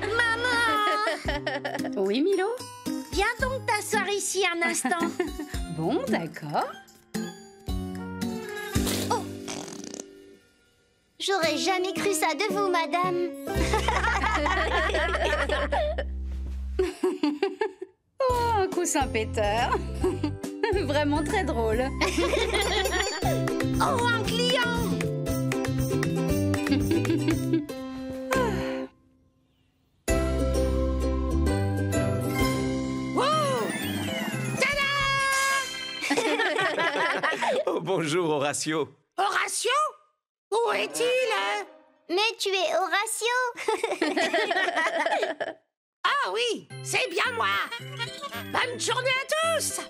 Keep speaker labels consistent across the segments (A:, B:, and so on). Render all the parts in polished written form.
A: Maman!
B: Oui, Milo?
A: Viens donc t'asseoir ici un instant.
B: Bon, d'accord.
C: Oh. J'aurais jamais cru ça de vous, madame.
B: Oh, un coussin péteur. Vraiment très drôle.
A: Oh, un client!
D: Oh, bonjour, Horatio.
A: Horatio? Où est-il?
C: Mais tu es Horatio.
A: Ah oui, c'est bien moi. Bonne journée à tous.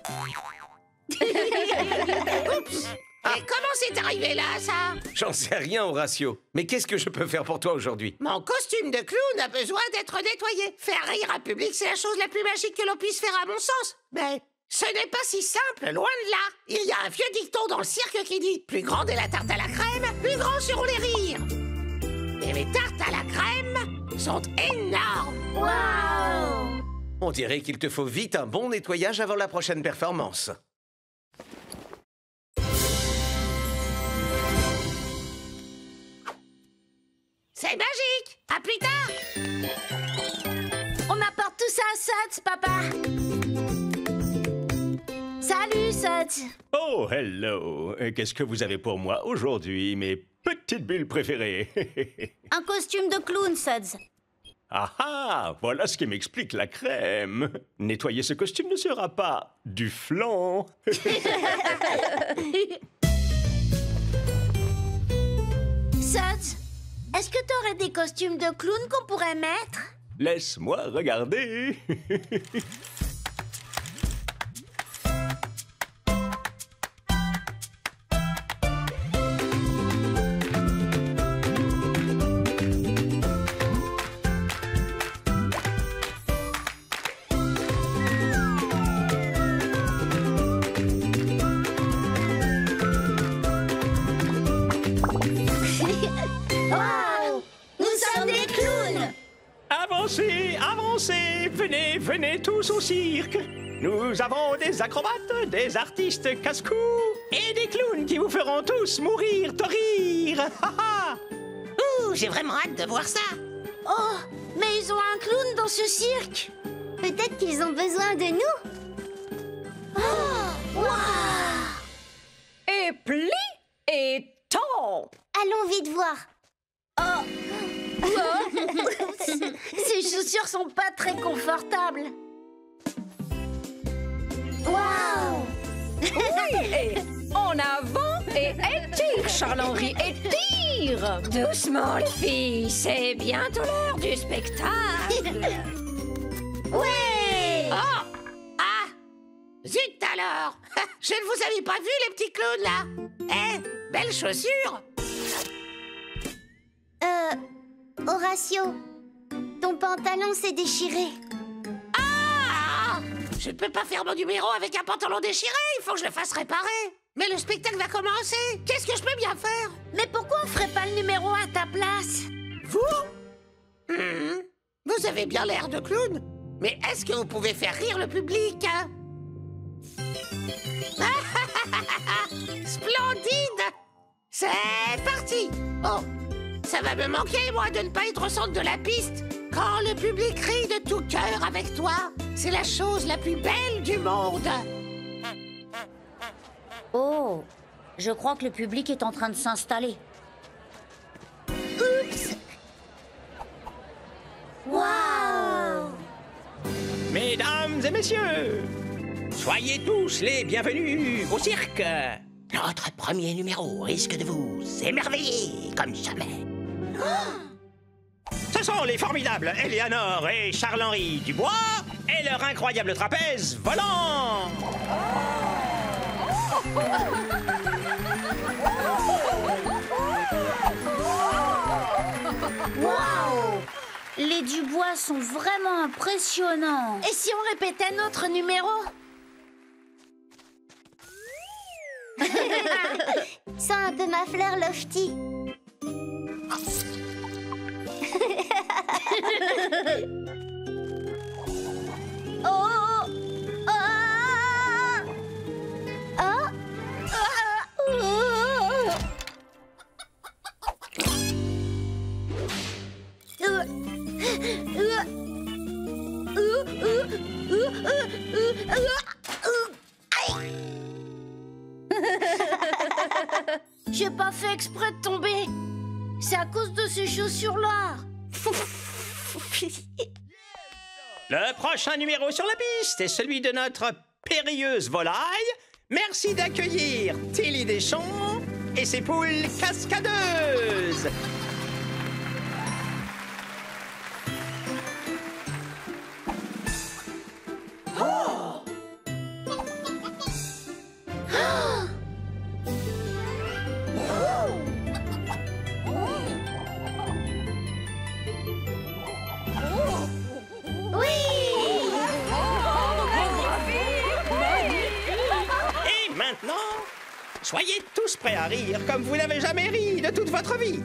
A: Oups. Et comment c'est arrivé là, ça?
D: J'en sais rien, Horatio. Mais qu'est-ce que je peux faire pour toi aujourd'hui?
A: Mon costume de clown a besoin d'être nettoyé. Faire rire un public, c'est la chose la plus magique que l'on puisse faire à mon sens. Mais ce n'est pas si simple, loin de là. Il y a un vieux dicton dans le cirque qui dit « Plus grande est la tarte à la crème, plus grands seront les rires ». Et les tartes à la crème sont énormes.
C: Waouh!
D: On dirait qu'il te faut vite un bon nettoyage avant la prochaine performance.
A: C'est magique. À plus tard. On apporte tout ça à Suds, papa. Salut, Suds.
E: Oh, hello! Qu'est-ce que vous avez pour moi aujourd'hui, mes petites bulles préférées?
C: Un costume de clown, Suds.
E: Ah ah! Voilà ce qui m'explique la crème. Nettoyer ce costume ne sera pas du flan.
A: Suds, est-ce que t'aurais des costumes de clown qu'on pourrait mettre?
E: Laisse-moi regarder.
C: Wow! Nous sommes des clowns!
E: Avancez, avancez, venez, venez tous au cirque. Nous avons des acrobates, des artistes casse-cou et des clowns qui vous feront tous mourir de rire. Ha, ha.
A: Ouh, j'ai vraiment hâte de voir ça. Oh, mais ils ont un clown dans ce cirque.
C: Peut-être qu'ils ont besoin de nous.
A: Oh, waouh!
B: Et pli et tant.
C: Allons vite voir.
A: Ces chaussures sont pas très confortables.
C: Waouh!
B: Oui, et en avant et étire, Charles-Henri, étire. Doucement, les filles, c'est bientôt l'heure du spectacle.
A: Ouais! Oh! Ah! Zut alors! Je ne vous avais pas vu, les petits clowns, là! Eh, belles chaussures!
C: Horatio, ton pantalon s'est déchiré.
A: Ah! Je ne peux pas faire mon numéro avec un pantalon déchiré, il faut que je le fasse réparer. Mais le spectacle va commencer. Qu'est-ce que je peux bien faire? Mais pourquoi on ferait pas le numéro à ta place? Vous? Vous avez bien l'air de clown. Mais est-ce que vous pouvez faire rire le public, hein? Splendide! C'est parti! Oh, ça va me manquer, moi, de ne pas être au centre de la piste. Quand le public rit de tout cœur avec toi, c'est la chose la plus belle du monde.
C: Oh, je crois que le public est en train de s'installer.
A: Oups!
C: Waouh!
E: Mesdames et messieurs, soyez tous les bienvenus au cirque.
A: Notre premier numéro risque de vous émerveiller comme jamais.
E: Ce sont les formidables Eleanor et Charles-Henri Dubois et leur incroyable trapèze volant.
C: Waouh! Les Dubois sont vraiment impressionnants.
A: Et si on répétait notre numéro?
C: Sens un peu ma fleur, Lofty.
A: fait exprès de tomber. C'est à cause de ces chaussures-là.
E: Le prochain numéro sur la piste est celui de notre périlleuse volaille. Merci d'accueillir Tilly Deschamps et ses poules cascadeuses. Maintenant, soyez tous prêts à rire comme vous n'avez jamais ri de toute votre vie.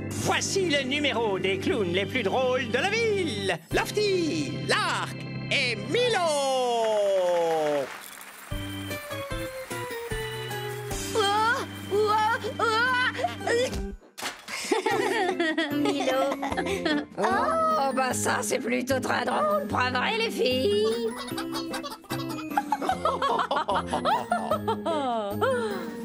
E: Voici le numéro des clowns les plus drôles de la ville. Lofty, Lark et Milo.
C: Milo.
B: Oh, bah ça, c'est plutôt très drôle, pas vrai, les filles?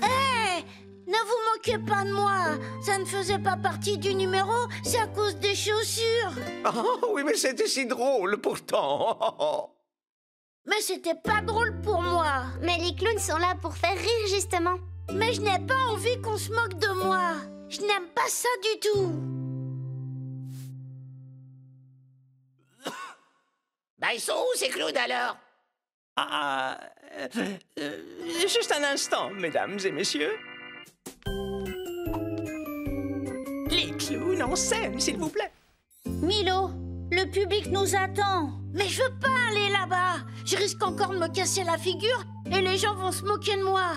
A: Hé, ne vous moquez pas de moi. Ça ne faisait pas partie du numéro, c'est à cause des chaussures.
D: Oh, oui, mais c'était si drôle pourtant.
A: Mais c'était pas drôle pour moi.
F: Mais les clowns sont là pour faire rire, justement.
A: Mais je n'ai pas envie qu'on se moque de moi. Je n'aime pas ça du tout.
G: Bah, ils sont où ces clowns alors?
E: Juste un instant, mesdames et messieurs. Les clowns en scène, s'il vous plaît.
C: Milo, le public nous attend.
A: Mais je veux pas aller là-bas. Je risque encore de me casser la figure et les gens vont se moquer de moi.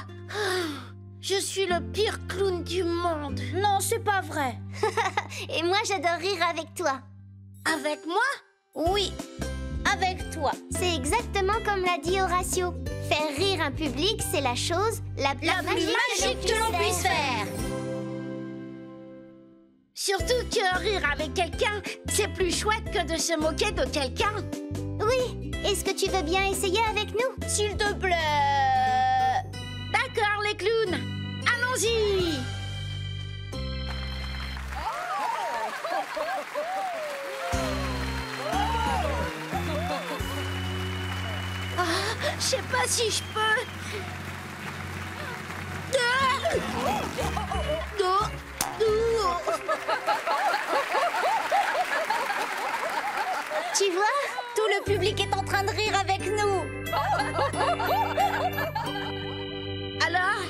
A: Je suis le pire clown du monde.
C: Non, c'est pas vrai.
F: Et moi, j'adore rire avec toi.
A: Avec moi?
C: Oui, avec toi.
F: C'est exactement comme l'a dit Horatio. Faire rire un public, c'est la chose la plus
C: Magique que l'on puisse faire.
A: Surtout que rire avec quelqu'un, c'est plus chouette que de se moquer de quelqu'un.
F: Oui, est-ce que tu veux bien essayer avec nous?
C: S'il te plaît.
A: D'accord, les clowns. Allons-y. Je sais pas si je peux.
C: Tu vois, tout le public est en train de rire avec nous.
A: Alors,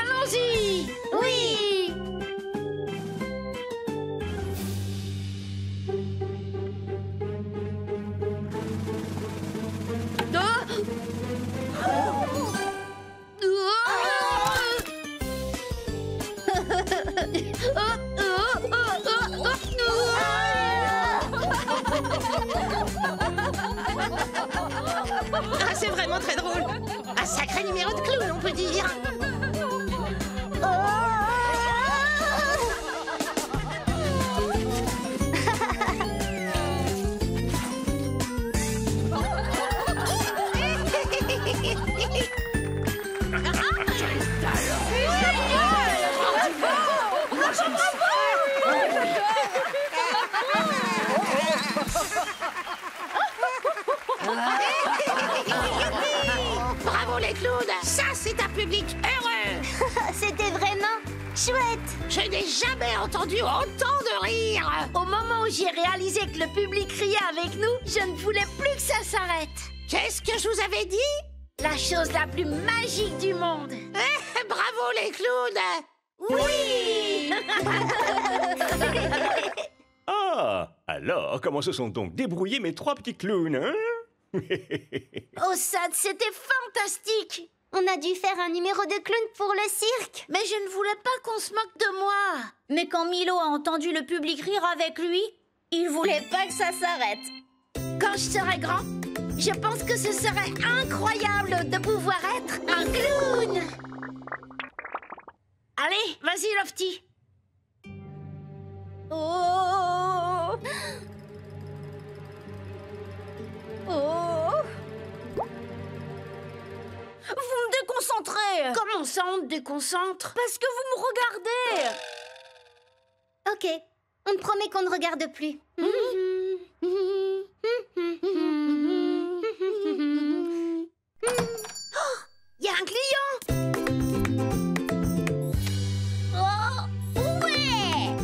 A: allons-y.
C: Oui.
A: Ah, c'est vraiment très drôle. Un sacré numéro de clown, on peut dire. Bravo les clowns, ça c'est un public heureux.
F: C'était vraiment chouette.
A: Je n'ai jamais entendu autant de rire. Au moment où j'ai réalisé que le public riait avec nous, je ne voulais plus que ça s'arrête. Qu'est-ce que je vous avais dit? La chose la plus magique du monde. Bravo les clowns. Oui.
E: Ah, alors, comment se sont donc débrouillés mes trois petits clowns, hein?
A: Oh Sad, c'était fantastique.
F: On a dû faire un numéro de clown pour le cirque.
A: Mais je ne voulais pas qu'on se moque de moi.
C: Mais quand Milo a entendu le public rire avec lui, il voulait pas que ça s'arrête.
A: Quand je serai grand, je pense que ce serait incroyable de pouvoir être un clown. Allez, vas-y Lofty.
C: Oh. Oh. Vous me déconcentrez déconcentré.
A: Comment ça, on te déconcentre?
C: Parce que vous me regardez.
F: Ok, on te promet qu'on ne regarde plus.
A: Il y a un client!
F: Oh, ouais!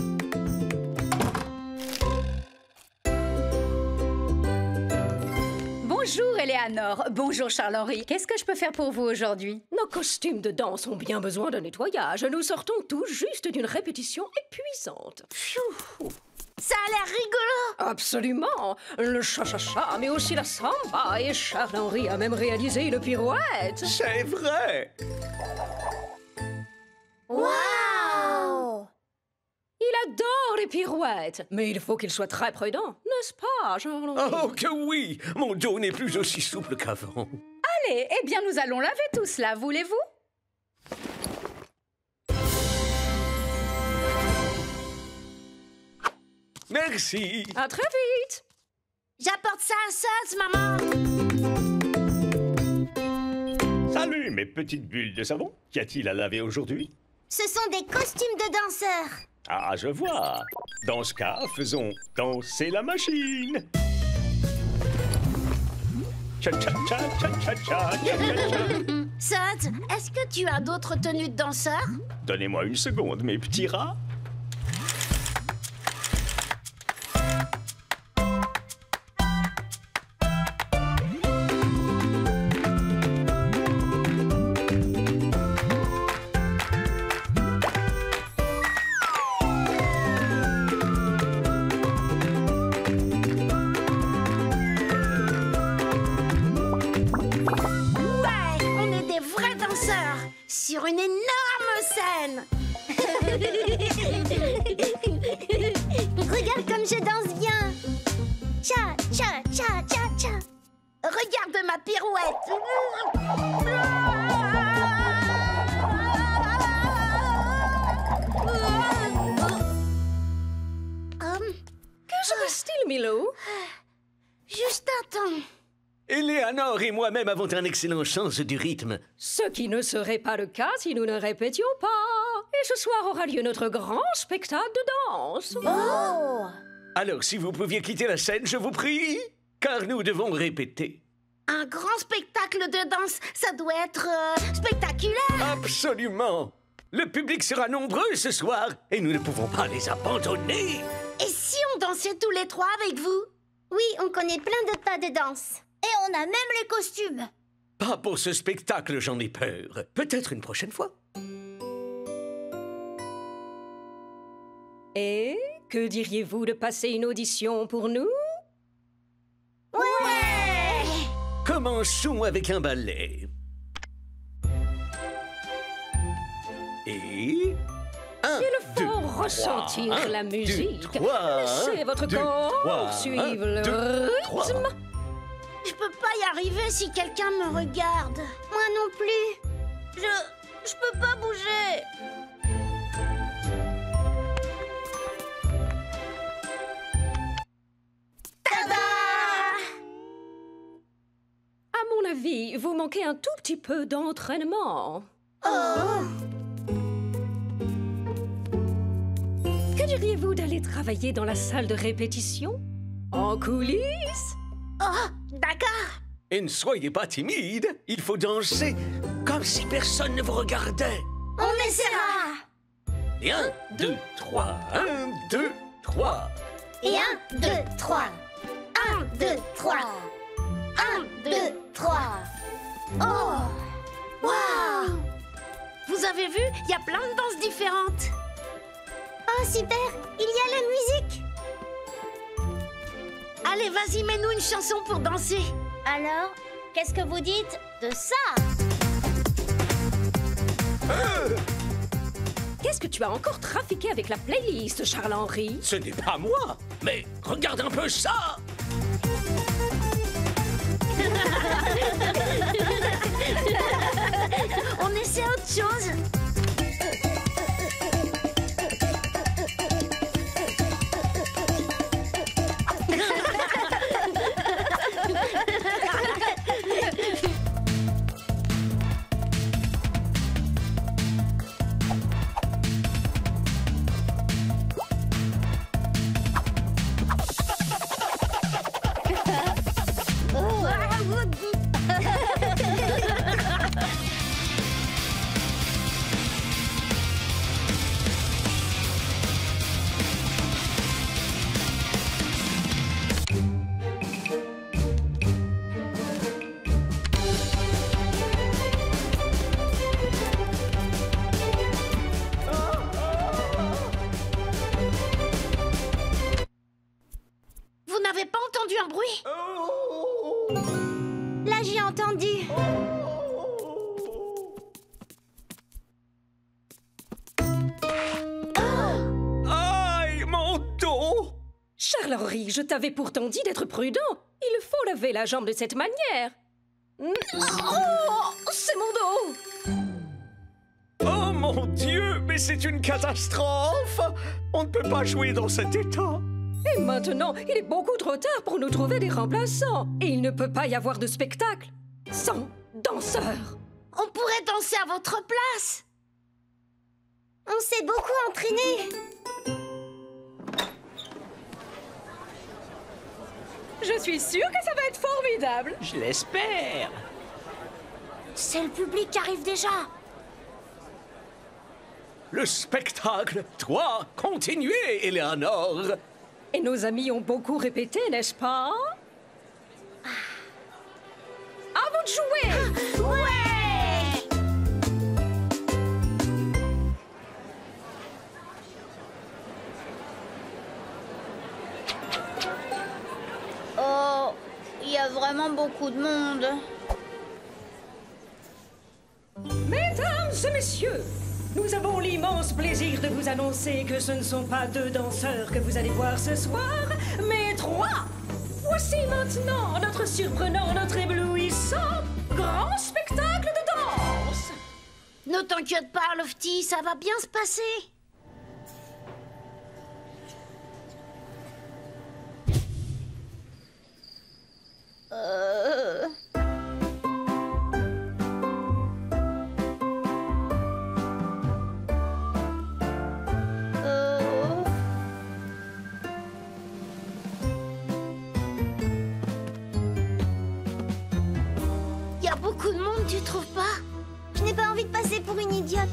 B: Bonjour Eleanor, bonjour Charles-Henri. Qu'est-ce que je peux faire pour vous aujourd'hui?
H: Nos costumes de danse ont bien besoin d'un nettoyage. Nous sortons tout juste d'une répétition épuisante. Pfiou.
A: Ça a l'air rigolo!
H: Absolument. Le cha-cha-cha, mais aussi la samba. Et Charles-Henri a même réalisé une pirouette.
D: C'est vrai!
F: Waouh!
H: Il adore les pirouettes. Mais il faut qu'il soit très prudent, n'est-ce pas, Charles-Henri?
D: Oh que oui! Mon dos n'est plus aussi souple qu'avant.
B: Allez, eh bien nous allons laver tout cela, voulez-vous?
D: Merci!
H: À très vite.
A: J'apporte ça à Saz, maman!
E: Salut, mes petites bulles de savon. Qu'y a-t-il à laver aujourd'hui?
F: Ce sont des costumes de danseurs.
E: Ah, je vois. Dans ce cas, faisons danser la machine. Cha-cha-cha-cha-cha-cha.
A: Saz, est-ce que tu as d'autres tenues de danseurs?
E: Donnez-moi une seconde, mes petits rats.
A: Sur une énorme scène!
F: Regarde comme je danse bien. Cha, cha, cha, cha, cha.
A: Regarde ma pirouette!
H: Que se passe-t-il, Milou?
A: Juste un temps.
D: Eleanor et moi-même avons un excellent sens du rythme.
H: Ce qui ne serait pas le cas si nous ne répétions pas. Et ce soir aura lieu notre grand spectacle de danse.
A: Oh!
D: Alors, si vous pouviez quitter la scène, je vous prie, car nous devons répéter.
A: Un grand spectacle de danse, ça doit être spectaculaire!
D: Absolument! Le public sera nombreux ce soir et nous ne pouvons pas les abandonner.
A: Et si on dansait tous les trois avec vous?
F: Oui, on connaît plein de pas de danse.
C: Et on a même les costumes.
D: Pas pour ce spectacle, j'en ai peur. Peut-être une prochaine fois.
H: Et que diriez-vous de passer une audition pour nous?
A: Ouais!
D: Commençons avec un ballet. Et...
H: Il faut ressentir la musique. Laissez votre corps suivre le rythme.
A: Je peux pas y arriver si quelqu'un me regarde.
F: Moi non plus.
C: Je peux pas bouger.
A: Tada!
H: À mon avis, vous manquez un tout petit peu d'entraînement. Que diriez-vous d'aller travailler dans la salle de répétition? En coulisses?
A: Oh, d'accord!
D: Et ne soyez pas timide, il faut danser comme si personne ne vous regardait.
A: On essaiera!
D: Et 1, 2, 3, 1, 2, 3.
F: Et 1, 2, 3. 1, 2, 3. 1, 2, 3.
A: Oh! Waouh! Vous avez vu? Il y a plein de danses différentes.
F: Oh, super! Il y a la musique!
A: Allez, vas-y, mets-nous une chanson pour danser.
C: Alors, qu'est-ce que vous dites de ça?
H: Qu'est-ce que tu as encore trafiqué avec la playlist, Charles-Henri?
D: Ce n'est pas moi, mais regarde un peu ça.
A: On essaie autre chose.
F: Là, j'ai entendu.
D: Aïe, mon dos!
H: Charles-Henri, je t'avais pourtant dit d'être prudent. Il faut lever la jambe de cette manière. Oh, c'est mon dos!
D: Oh mon Dieu, mais c'est une catastrophe! On ne peut pas jouer dans cet état.
H: Et maintenant, il est beaucoup trop tard pour nous trouver des remplaçants. Et il ne peut pas y avoir de spectacle sans danseurs.
A: On pourrait danser à votre place.
F: On s'est beaucoup entraîné.
B: Je suis sûre que ça va être formidable.
E: Je l'espère.
C: C'est le public qui arrive déjà.
D: Le spectacle doit continuer, Eleanor.
H: Et nos amis ont beaucoup répété, n'est-ce pas? À vous de jouer!
F: Ouais!
C: Oh, il y a vraiment beaucoup de monde.
H: Mesdames et messieurs, nous avons l'immense plaisir de vous annoncer que ce ne sont pas 2 danseurs que vous allez voir ce soir, mais 3. Voici maintenant notre surprenant, notre éblouissant grand spectacle de danse.
A: Ne t'inquiète pas, Lofty, ça va bien se passer. Il y a beaucoup de monde, tu trouves pas?
F: Je n'ai pas envie de passer pour une idiote.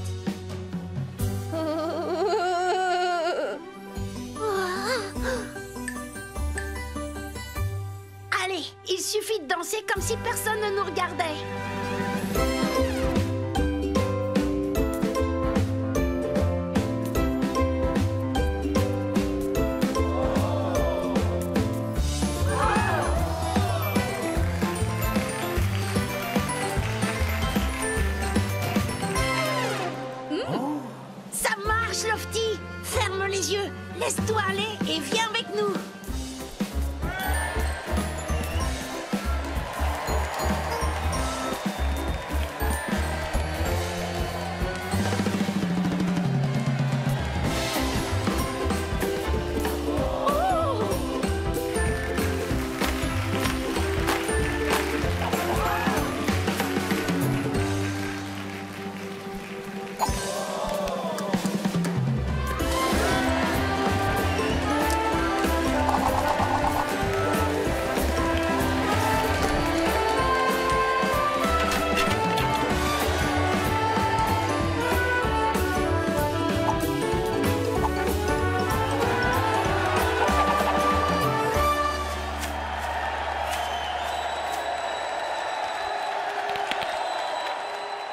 A: Allez, il suffit de danser comme si personne ne nous regardait. Ça marche, Lofty! Ferme les yeux, laisse-toi aller et viens avec nous!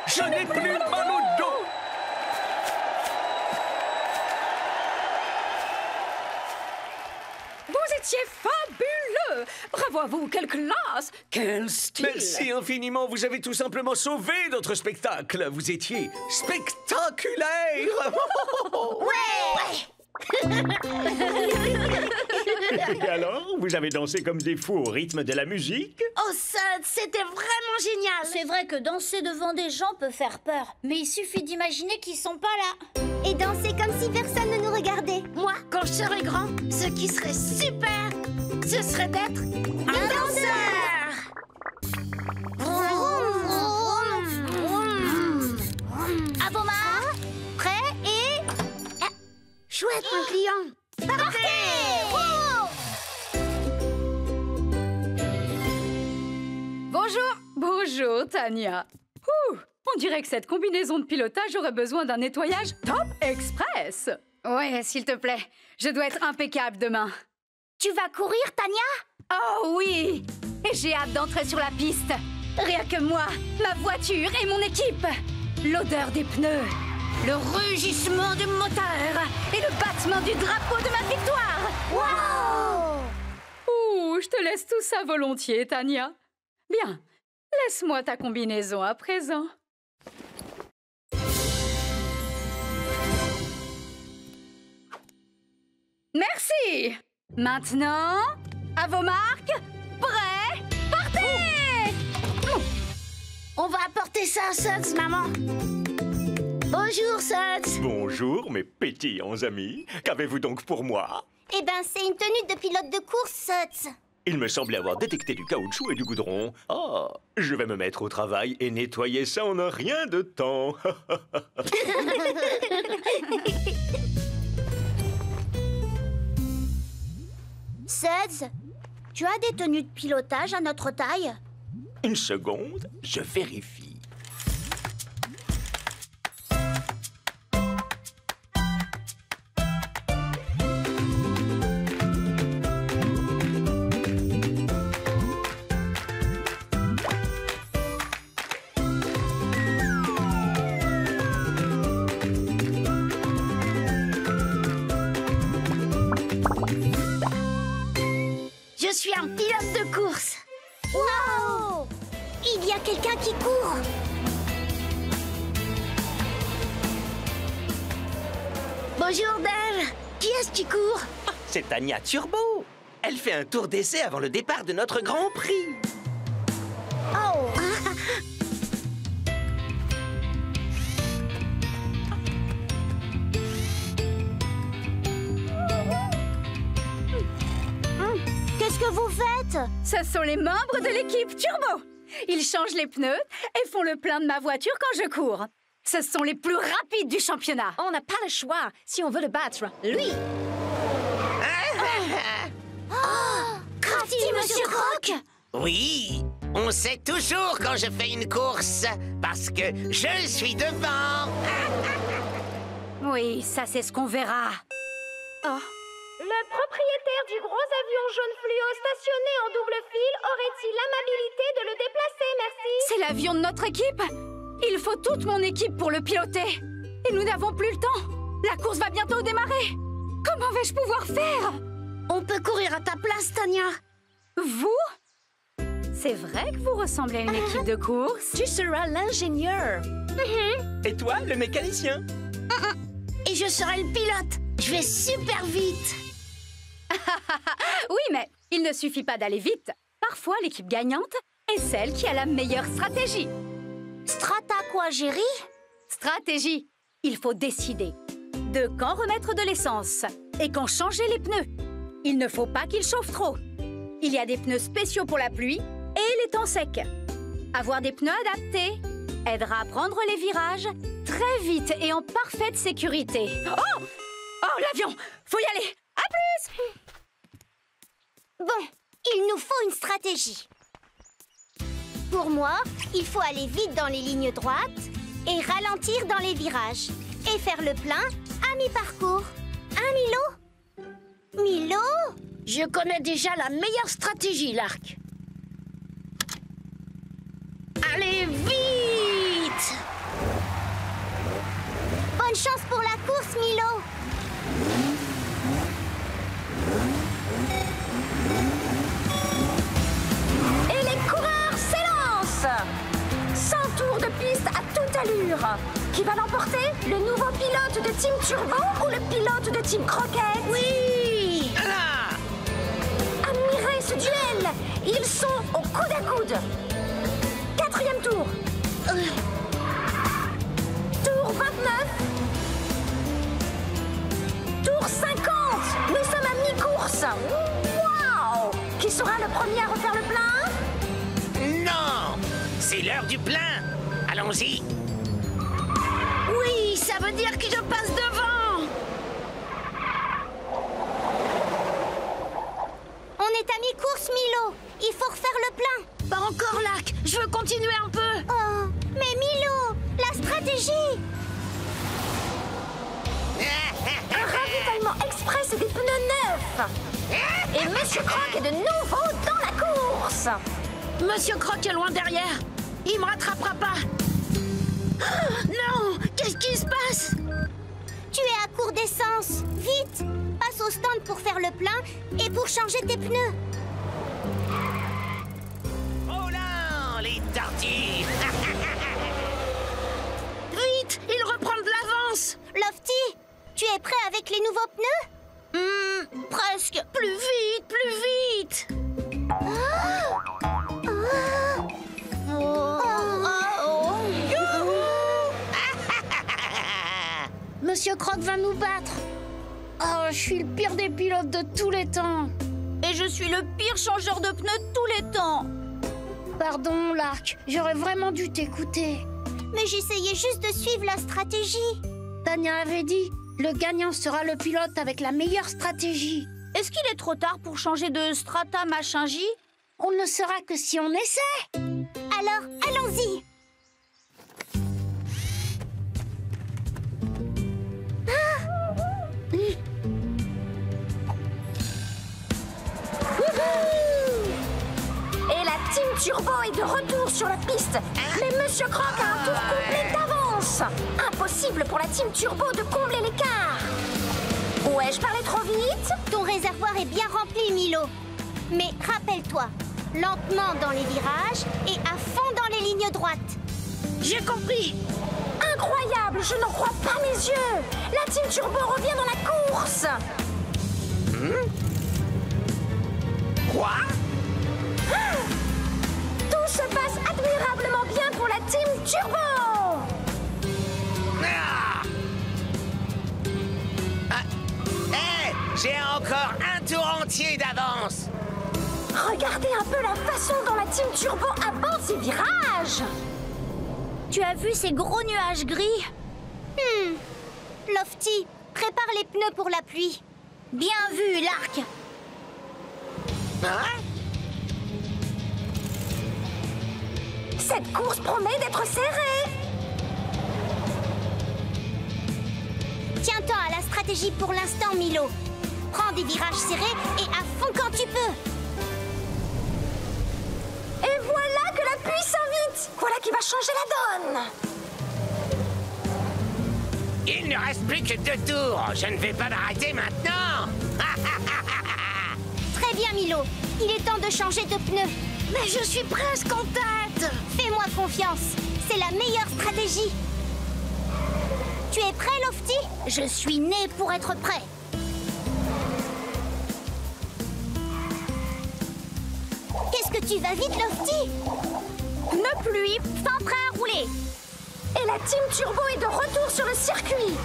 D: Je n'ai plus mal au dos.
H: Vous étiez fabuleux! Bravo à vous, quelle classe! Quel style!
D: Merci infiniment, vous avez tout simplement sauvé notre spectacle. Vous étiez spectaculaire.
E: Et alors, vous avez dansé comme des fous au rythme de la musique?
A: Oh, ça, c'était vraiment génial!
C: C'est vrai que danser devant des gens peut faire peur, mais il suffit d'imaginer qu'ils sont pas là.
F: Et danser comme si personne ne nous regardait.
A: Moi, quand je serai grand, ce qui serait super, ce serait d'être un danseur!
F: À vos mains, prêt et...
A: Chouette, mon client!
F: Parfait!
B: Bonjour. Bonjour, Tania. Ouh, on dirait que cette combinaison de pilotage aurait besoin d'un nettoyage top express. Ouais, s'il te plaît. Je dois être impeccable demain.
C: Tu vas courir, Tania?
B: Oh oui! Et j'ai hâte d'entrer sur la piste. Rien que moi, ma voiture et mon équipe. L'odeur des pneus, le rugissement du moteur et le battement du drapeau de ma victoire.
F: Wow!
B: Ouh, je te laisse tout ça volontiers, Tania. Bien, laisse-moi ta combinaison à présent. Merci! Maintenant, à vos marques, prêts, partez!
C: On va apporter ça à Suds, maman. Bonjour, Suds.
D: Bonjour, mes pétillants amis. Qu'avez-vous donc pour moi?
F: Eh ben, c'est une tenue de pilote de course, Suds.
D: Il me semblait avoir détecté du caoutchouc et du goudron. Oh, je vais me mettre au travail et nettoyer ça en un rien de temps.
C: Suds, tu as des tenues de pilotage à notre taille?
D: Une seconde, je vérifie.
C: Je suis un pilote de course. Wow! Il y a quelqu'un qui court. Bonjour, Dave. Qui est-ce qui court?
G: C'est Tania Turbo. Elle fait un tour d'essai avant le départ de notre Grand Prix.
C: Oh! Qu'est-ce que vous faites?
B: Ce sont les membres de l'équipe Turbo. Ils changent les pneus et font le plein de ma voiture quand je cours. Ce sont les plus rapides du championnat.
H: On n'a pas le choix si on veut le battre. Lui!
C: Crafty, Monsieur Croc!
G: Oui, on sait toujours quand je fais une course, parce que je suis devant.
B: Oui, ça c'est ce qu'on verra. Oh.
I: Le propriétaire du gros avion jaune fluo stationné en double fil aurait-il l'amabilité de le déplacer, merci?
B: C'est l'avion de notre équipe. Il faut toute mon équipe pour le piloter. Et nous n'avons plus le temps. La course va bientôt démarrer. Comment vais-je pouvoir faire?
C: On peut courir à ta place, Tania.
B: Vous? C'est vrai que vous ressemblez à une équipe de course?
H: Tu seras l'ingénieur.
G: Et toi, le mécanicien?
C: Et je serai le pilote. Je vais super vite.
B: Oui, mais il ne suffit pas d'aller vite. Parfois, l'équipe gagnante est celle qui a la meilleure stratégie.
C: Strata quoi, Jerry?
B: Stratégie. Il faut décider de quand remettre de l'essence et quand changer les pneus. Il ne faut pas qu'ils chauffent trop. Il y a des pneus spéciaux pour la pluie et les temps secs. Avoir des pneus adaptés aidera à prendre les virages très vite et en parfaite sécurité. Oh! Oh, l'avion! Faut y aller! À plus!
F: Bon, il nous faut une stratégie. Pour moi, il faut aller vite dans les lignes droites et ralentir dans les virages. Et faire le plein à mi-parcours. Hein, Milo? Milo?
C: Je connais déjà la meilleure stratégie, Lark. Allez, vite!
F: Bonne chance pour la course, Milo!
I: Et les coureurs s'élancent! 100 tours de piste à toute allure. Qui va l'emporter? Le nouveau pilote de Team Turbo ou le pilote de Team Croquette?
C: Oui!
I: Admirez ce duel! Ils sont au coude à coude. 4e tour. Tour 29. Tour 50. Nous sommes à mi-course. Waouh! Qui sera le premier à refaire le plein?
G: Non! C'est l'heure du plein. Allons-y.
C: Oui, ça veut dire que je passe devant!
F: On est à mi-course, Milo. Il faut refaire le plein.
C: Pas encore, Lark. Je veux continuer un peu.
F: Oh, mais Milo, la stratégie.
I: Un ravitaillement express des pneus neufs. Et Monsieur Croc est de nouveau dans la course.
C: Monsieur Croc est loin derrière. Il me rattrapera pas. Ah, non! Qu'est-ce qui se passe?
F: Tu es à court d'essence. Vite, passe au stand pour faire le plein et pour changer tes pneus.
G: Oh là!
F: Lofty, tu es prêt avec les nouveaux pneus?
C: Presque. Plus vite, plus vite.
A: Monsieur Croc va nous battre. Oh, je suis le pire des pilotes de tous les temps.
C: Et je suis le pire changeur de pneus de tous les temps.
A: Pardon, Lark, j'aurais vraiment dû t'écouter.
F: Mais j'essayais juste de suivre la stratégie.
A: Tania avait dit, le gagnant sera le pilote avec la meilleure stratégie.
C: Est-ce qu'il est trop tard pour changer de strata machin J?
A: On ne le saura que si on essaie.
F: Alors, allons-y.
I: Et la Team Turbo est de retour sur la piste. Mais Monsieur Croc a un tour complet d'avance. Impossible pour la Team Turbo de combler l'écart. Ouais, je parlais trop vite?
F: Ton réservoir est bien rempli, Milo. Mais rappelle-toi, lentement dans les virages et à fond dans les lignes droites.
C: J'ai compris.
I: Incroyable, je n'en crois pas mes yeux. La Team Turbo revient dans la course.
G: Quoi?
I: Tout se passe admirablement bien pour la Team Turbo.
G: J'ai encore un tour entier d'avance.
I: Regardez un peu la façon dont la Team Turbo aborde ses virages.
C: Tu as vu ces gros nuages gris?
F: Lofty, prépare les pneus pour la pluie.
C: Bien vu, Lark.
G: Hein?
I: Cette course promet d'être serrée.
F: Tiens-toi à la stratégie pour l'instant, Milo. Prends des virages serrés et à fond quand tu peux.
I: Et voilà que la pluie s'invite. Voilà qui va changer la donne.
G: Il ne reste plus que 2 tours. Je ne vais pas m'arrêter maintenant.
F: Très bien, Milo. Il est temps de changer de pneus.
C: Mais je suis presque en tête.
F: Fais-moi confiance. C'est la meilleure stratégie. Tu es prêt, Lofty?
C: Je suis né pour être prêt.
F: Qu'est-ce que tu vas vite, Lofty?
C: Pneus pluie, fin prêt à rouler.
I: Et la Team Turbo est de retour sur le circuit.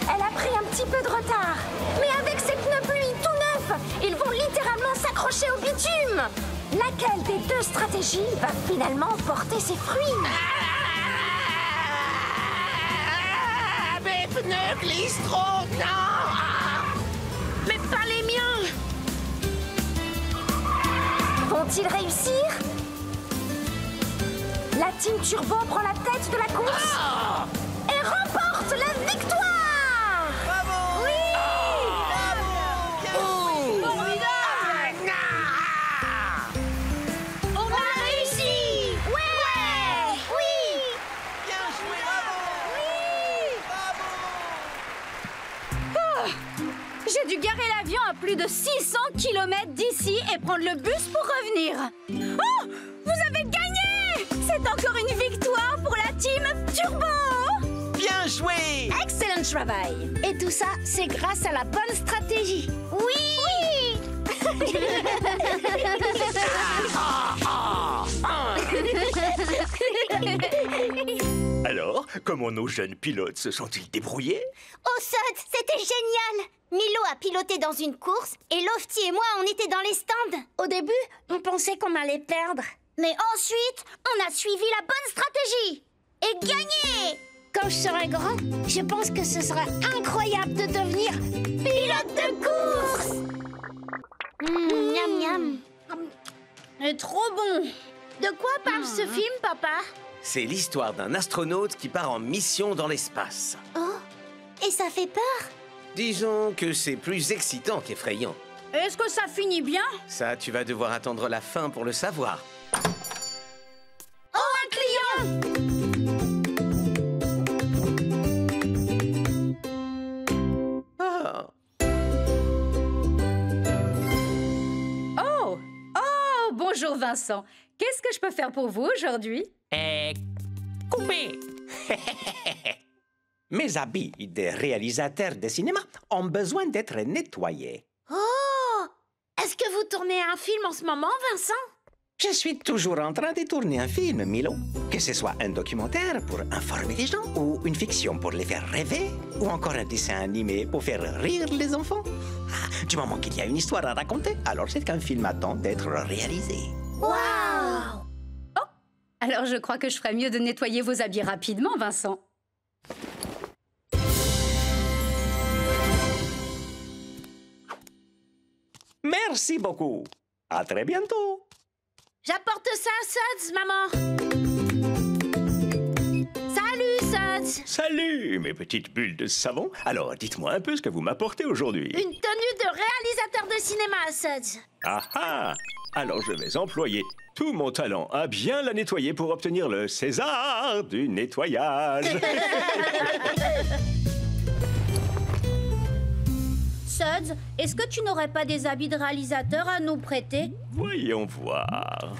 I: Elle a pris un petit peu de retard. Mais avec ses pneus pluie tout neufs, ils vont littéralement s'accrocher au bitume. Laquelle des deux stratégies va finalement porter ses fruits?
G: Mes pneus glissent trop, non!
C: Mais pas les miens.
I: Vont-ils réussir? La Team Turbo prend la tête de la course et remporte la victoire!
G: Bravo!
I: Oui!
C: On a réussi.
F: Ouais! Oui!
G: Bien joué, bravo!
B: J'ai dû garer l'avion à plus de 600 km d'ici et prendre le bus pour revenir. Oh! Vous avez gagné! C'est encore une victoire pour la Team Turbo!
G: Bien joué!
B: Excellent travail!
A: Et tout ça, c'est grâce à la bonne stratégie.
F: Oui!
D: Alors, comment nos jeunes pilotes se sont-ils débrouillés?
F: Au Sud, c'était génial! Milo a piloté dans une course et Lofty et moi, on était dans les stands.
A: Au début, on pensait qu'on allait perdre.
F: Mais ensuite, on a suivi la bonne stratégie et gagné!
A: Quand je serai grand, je pense que ce sera incroyable de devenir pilote de course.
F: Miam miam.
C: C'est trop bon. De quoi parle ce film, papa?
G: C'est l'histoire d'un astronaute qui part en mission dans l'espace.
F: Oh, et ça fait peur?
G: Disons que c'est plus excitant qu'effrayant.
C: Est-ce que ça finit bien?
G: Ça, tu vas devoir attendre la fin pour le savoir.
C: Oh, un client!
G: Ah.
B: Oh! Oh! Bonjour Vincent. Qu'est-ce que je peux faire pour vous aujourd'hui?
G: Coupé.
E: Mes habits de réalisateur de cinéma ont besoin d'être nettoyés.
C: Oh! Est-ce que vous tournez un film en ce moment, Vincent?
E: Je suis toujours en train de tourner un film, Milo. Que ce soit un documentaire pour informer les gens, ou une fiction pour les faire rêver, ou encore un dessin animé pour faire rire les enfants. Ah, du moment qu'il y a une histoire à raconter, alors c'est qu'un film attend d'être réalisé.
B: Waouh! Oh! Alors je crois que je ferais mieux de nettoyer vos habits rapidement, Vincent.
E: Merci beaucoup. À très bientôt.
C: J'apporte ça à Suds, maman. Salut, Suds.
D: Salut, mes petites bulles de savon. Alors, dites-moi un peu ce que vous m'apportez aujourd'hui.
C: Une tenue de réalisateur de cinéma, Suds.
D: Ah ah! Alors je vais employer tout mon talent à bien la nettoyer pour obtenir le César du nettoyage.
F: Suds, est-ce que tu n'aurais pas des habits de réalisateur à nous prêter?
D: Voyons voir.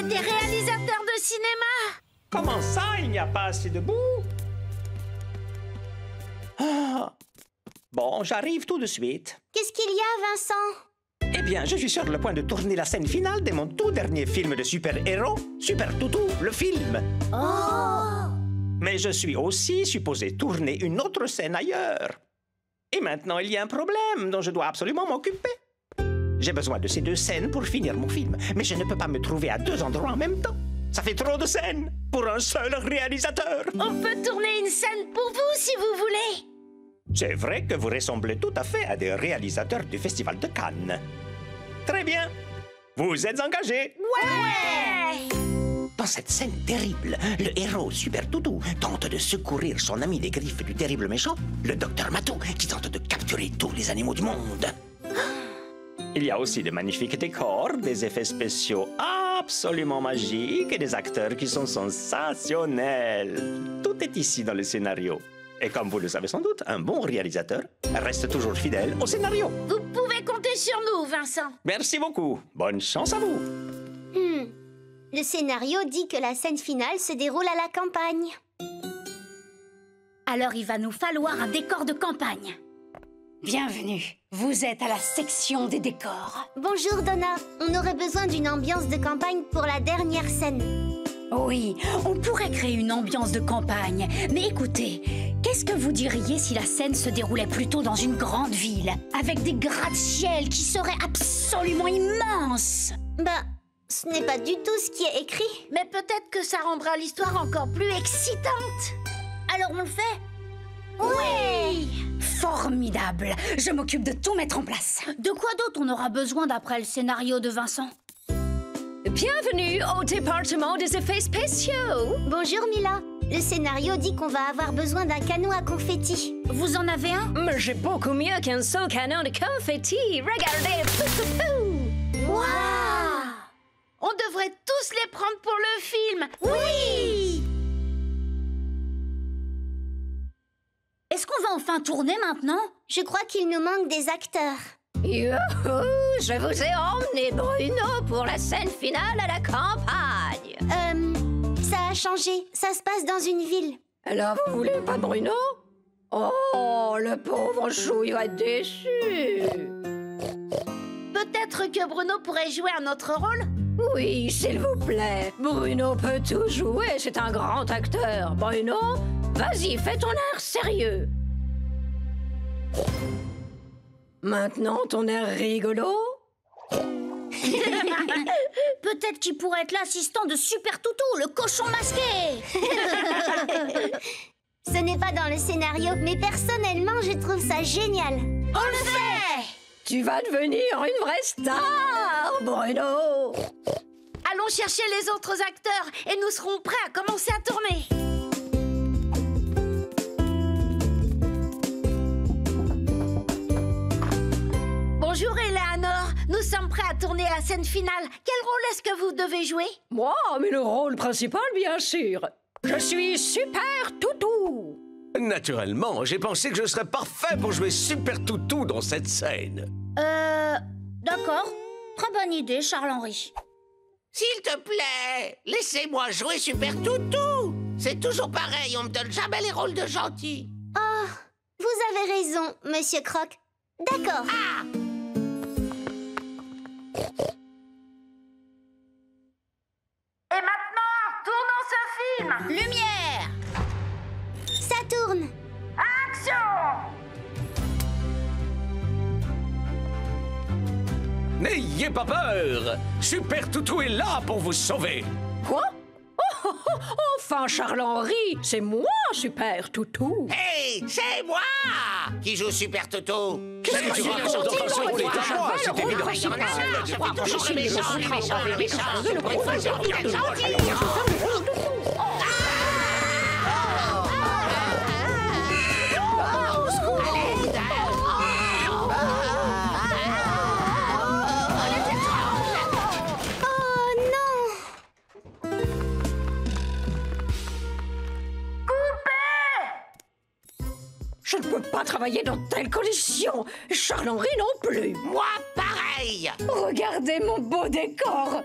C: Des réalisateurs de cinéma.
E: Comment ça, il n'y a pas assez de boue? Ah. Bon, j'arrive tout de suite.
F: Qu'est-ce qu'il y a, Vincent?
E: Eh bien, je suis sur le point de tourner la scène finale de mon tout dernier film de super-héros, Super Toutou, le film.
F: Oh!
E: Mais je suis aussi supposé tourner une autre scène ailleurs. Et maintenant, il y a un problème dont je dois absolument m'occuper. J'ai besoin de ces deux scènes pour finir mon film, mais je ne peux pas me trouver à deux endroits en même temps. Ça fait trop de scènes pour un seul réalisateur.
C: On peut tourner une scène pour vous si vous voulez.
E: C'est vrai que vous ressemblez tout à fait à des réalisateurs du Festival de Cannes. Très bien. Vous êtes engagés.
C: Ouais!
E: Dans cette scène terrible, le héros Super Toutou tente de secourir son ami des griffes du terrible méchant, le docteur Matou, qui tente de capturer tous les animaux du monde. Il y a aussi de magnifiques décors, des effets spéciaux absolument magiques et des acteurs qui sont sensationnels. Tout est ici dans le scénario. Et comme vous le savez sans doute, un bon réalisateur reste toujours fidèle au scénario.
C: Vous pouvez compter sur nous, Vincent.
E: Merci beaucoup. Bonne chance à vous.
F: Le scénario dit que la scène finale se déroule à la campagne.
B: Alors il va nous falloir un décor de campagne. Bienvenue, vous êtes à la section des décors.
F: Bonjour, Donna. On aurait besoin d'une ambiance de campagne pour la dernière scène.
B: Oui, on pourrait créer une ambiance de campagne. Mais écoutez, qu'est-ce que vous diriez si la scène se déroulait plutôt dans une grande ville, avec des gratte-ciel qui seraient absolument immenses?
F: Bah, ce n'est pas du tout ce qui est écrit.
C: Mais peut-être que ça rendra l'histoire encore plus excitante. Alors on le fait?
F: Oui!
B: Formidable! Je m'occupe de tout mettre en place.
F: De quoi d'autre on aura besoin d'après le scénario de Vincent?
H: Bienvenue au département des effets spéciaux.
F: Bonjour, Mila. Le scénario dit qu'on va avoir besoin d'un canon à confetti. Vous en avez un?
H: Mais j'ai beaucoup mieux qu'un seul canon de confetti. Regardez!
C: Waouh! On devrait tous les prendre pour le film.
F: Oui!
B: Est-ce qu'on va enfin tourner maintenant?
F: Je crois qu'il nous manque des acteurs.
H: Youhou! Je vous ai emmené Bruno pour la scène finale à la campagne.
F: Ça a changé. Ça se passe dans une ville.
H: Alors, vous voulez pas Bruno? Oh, le pauvre chou, il va être déçu.
C: Peut-être que Bruno pourrait jouer un autre rôle?
H: Oui, s'il vous plaît. Bruno peut tout jouer, c'est un grand acteur. Bruno, vas-y, fais ton air sérieux. Maintenant, ton air rigolo?
F: Peut-être qu'il pourrait être l'assistant de Super Toutou, le cochon masqué. Ce n'est pas dans le scénario, mais personnellement, je trouve ça génial.
C: On le fait!
H: Tu vas devenir une vraie star, Bruno.
C: Allons chercher les autres acteurs et nous serons prêts à commencer à tourner. Bonjour, sommes prêts à tourner la scène finale. Quel rôle est-ce que vous devez jouer?
H: Moi, mais le rôle principal, bien sûr. Je suis Super Toutou.
J: Naturellement, j'ai pensé que je serais parfait pour jouer Super Toutou dans cette scène.
B: D'accord. Très bonne idée, Charles-Henri.
G: S'il te plaît, laissez-moi jouer Super Toutou. C'est toujours pareil, on me donne jamais les rôles de gentil.
F: Oh, vous avez raison, Monsieur Croc. D'accord.
G: Ah!
I: Et maintenant, tournons ce film.
B: Lumière!
F: Ça tourne.
I: Action!
J: N'ayez pas peur! Super Toutou est là pour vous sauver!
H: Quoi? Enfin, Charles-Henri, c'est moi, Super Toutou.
G: Hey, c'est moi qui joue Super Toutou.
J: Qu'est-ce que tu racontes? Enfin, ce rôle est à moi, c'est évident.
G: Je fais toujours le méchant, les méchants. Le professeur vient de gentil.
H: Je ne peux pas travailler dans telles conditions. Charles-Henri non plus.
G: Moi, pareil.
H: Regardez mon beau décor.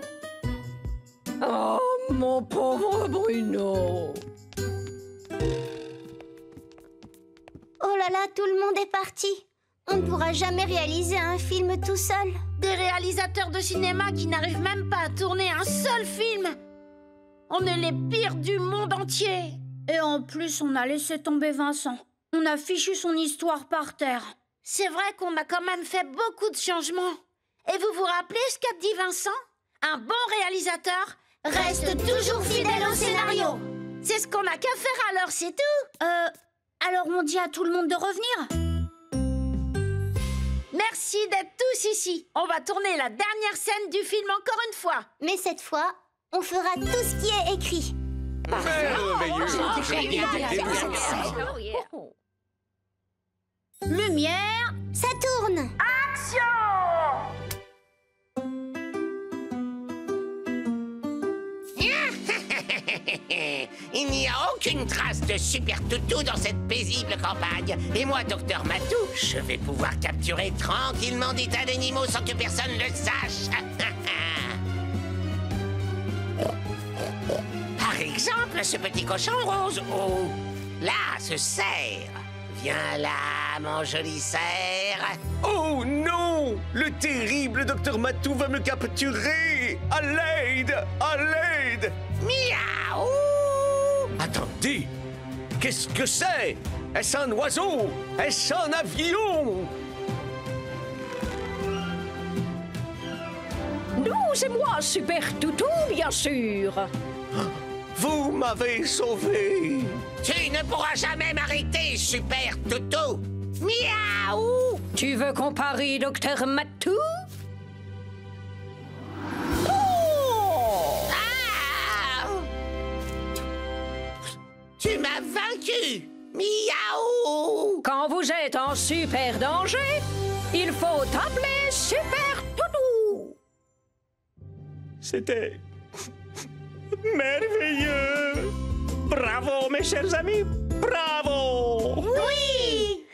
H: Oh, mon pauvre Bruno.
F: Oh là là, tout le monde est parti. On ne pourra jamais réaliser un film tout seul.
C: Des réalisateurs de cinéma qui n'arrivent même pas à tourner un seul film. On est les pires du monde entier.
B: Et en plus, on a laissé tomber Vincent. On a fichu son histoire par terre.
C: C'est vrai qu'on a quand même fait beaucoup de changements. Et vous vous rappelez ce qu'a dit Vincent? Un bon réalisateur
F: Reste toujours fidèle au scénario.
C: C'est ce qu'on a qu'à faire alors, c'est tout.
B: Alors on dit à tout le monde de revenir?
C: Merci d'être tous ici. On va tourner la dernière scène du film encore une fois.
F: Mais cette fois, on fera tout ce qui est écrit.
B: Lumière,
F: ça tourne.
I: Action!
G: Il n'y a aucune trace de Super Toutou dans cette paisible campagne. Et moi, Docteur Matou, je vais pouvoir capturer tranquillement des tas d'animaux sans que personne le sache. Par exemple, ce petit cochon rose. Oh, là, ce cerf. Viens là, mon joli cerf.
J: Oh non! Le terrible Docteur Matou va me capturer! À l'aide! À l'aide!
G: Miaou!
J: Attendez! Qu'est-ce que c'est? Est-ce un oiseau? Est-ce un avion?
H: Non, c'est moi, Super Toutou, bien sûr.
J: Vous m'avez sauvé!
G: Tu ne pourras jamais m'arrêter, Super Toutou! Miaou!
H: Tu veux qu'on parie, Docteur Matou?
G: Ah! Tu m'as vaincu! Miaou!
H: Quand vous êtes en super danger, il faut appeler Super Toutou.
D: C'était merveilleux. Bravo, mes chers amis. Bravo.
F: Oui.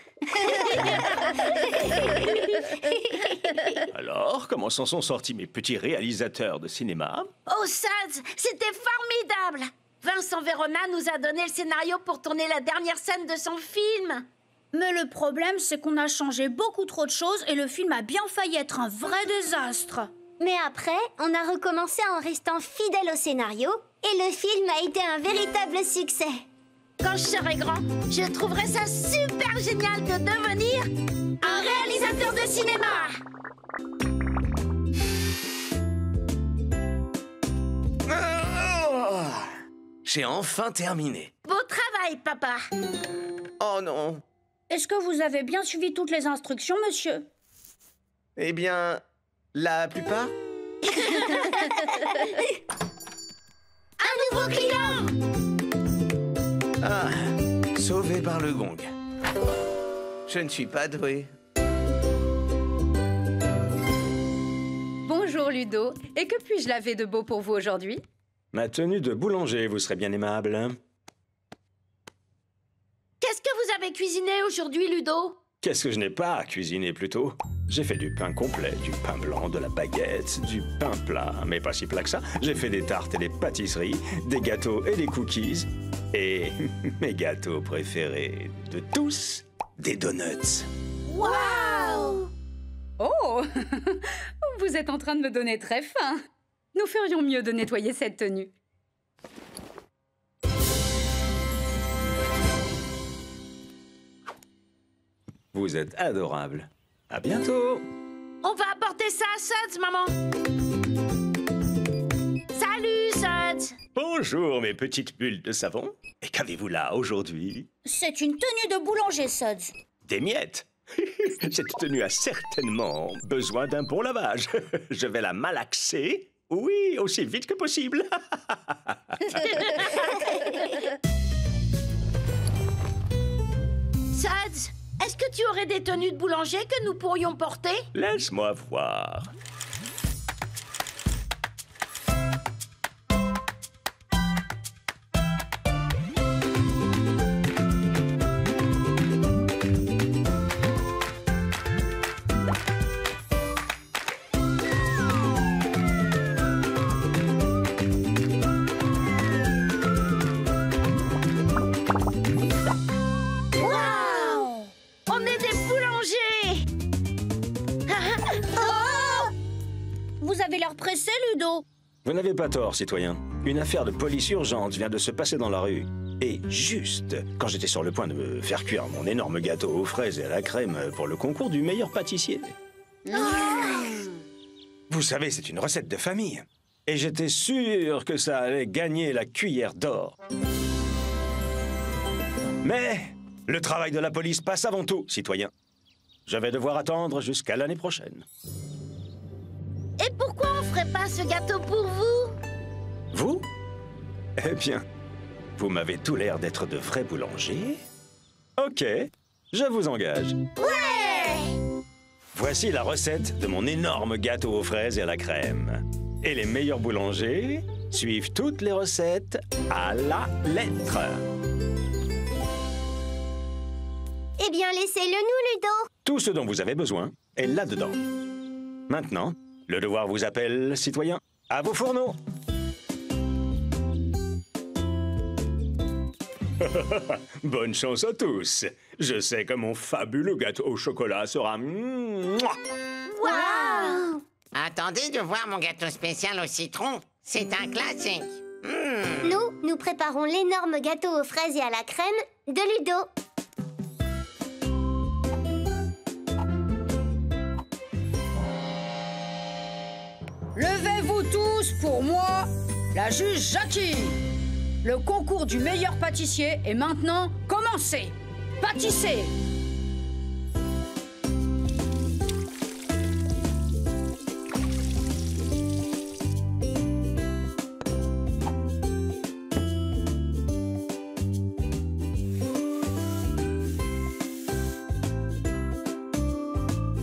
D: Alors, comment s'en sont sortis mes petits réalisateurs de cinéma?
C: Oh, Sads, c'était formidable! Vincent Verona nous a donné le scénario pour tourner la dernière scène de son film.
B: Mais le problème, c'est qu'on a changé beaucoup trop de choses et le film a bien failli être un vrai désastre.
F: Mais après, on a recommencé en restant fidèle au scénario et le film a été un véritable succès.
C: Quand je serai grand, je trouverai ça super génial de devenir un réalisateur de cinéma.
J: J'ai enfin terminé.
C: Beau travail, papa.
J: Oh non.
B: Est-ce que vous avez bien suivi toutes les instructions, monsieur?
J: Eh bien, la plupart?
C: Un nouveau client!
J: Ah, sauvé par le gong. Je ne suis pas doué.
B: Bonjour Ludo, et que puis-je laver de beau pour vous aujourd'hui?
D: Ma tenue de boulanger, vous serez bien aimable.
C: Qu'est-ce que vous avez cuisiné aujourd'hui, Ludo?
D: Qu'est-ce que je n'ai pas cuisiné plutôt? J'ai fait du pain complet, du pain blanc, de la baguette, du pain plat, mais pas si plat que ça. J'ai fait des tartes et des pâtisseries, des gâteaux et des cookies. Et mes gâteaux préférés de tous, des donuts.
C: Waouh!
B: Oh! Vous êtes en train de me donner très faim. Nous ferions mieux de nettoyer cette tenue.
D: Vous êtes adorable. À bientôt.
C: On va apporter ça à Suds, maman. Salut, Suds.
D: Bonjour, mes petites bulles de savon. Et qu'avez-vous là aujourd'hui?
F: C'est une tenue de boulanger, Suds.
D: Des miettes. Cette tenue a certainement besoin d'un bon lavage. Je vais la malaxer. Oui, aussi vite que possible.
C: Suds, est-ce que tu aurais des tenues de boulanger que nous pourrions porter?
D: Laisse-moi voir.
F: Vous avez l'air pressé, Ludo.
D: Vous n'avez pas tort, citoyen. Une affaire de police urgente vient de se passer dans la rue. Et juste quand j'étais sur le point de me faire cuire mon énorme gâteau aux fraises et à la crème pour le concours du meilleur pâtissier. Vous savez, c'est une recette de famille. Et j'étais sûr que ça allait gagner la cuillère d'or. Mais le travail de la police passe avant tout, citoyen. Je vais devoir attendre jusqu'à l'année prochaine.
C: Et pourquoi on ferait pas ce gâteau pour vous?
D: Vous? Eh bien, vous m'avez tout l'air d'être de vrais boulangers. Ok, je vous engage.
C: Ouais!
D: Voici la recette de mon énorme gâteau aux fraises et à la crème. Et les meilleurs boulangers suivent toutes les recettes à la lettre.
F: Eh bien, laissez-le nous, Ludo.
D: Tout ce dont vous avez besoin est là-dedans. Maintenant, le devoir vous appelle, citoyen. À vos fourneaux. Bonne chance à tous. Je sais que mon fabuleux gâteau au chocolat sera...
F: Waouh!
G: Attendez de voir mon gâteau spécial au citron. C'est un classique.
F: Nous préparons l'énorme gâteau aux fraises et à la crème de Ludo.
B: Levez-vous tous pour moi, la juge Jackie. Le concours du meilleur pâtissier est maintenant commencé. Pâtissez!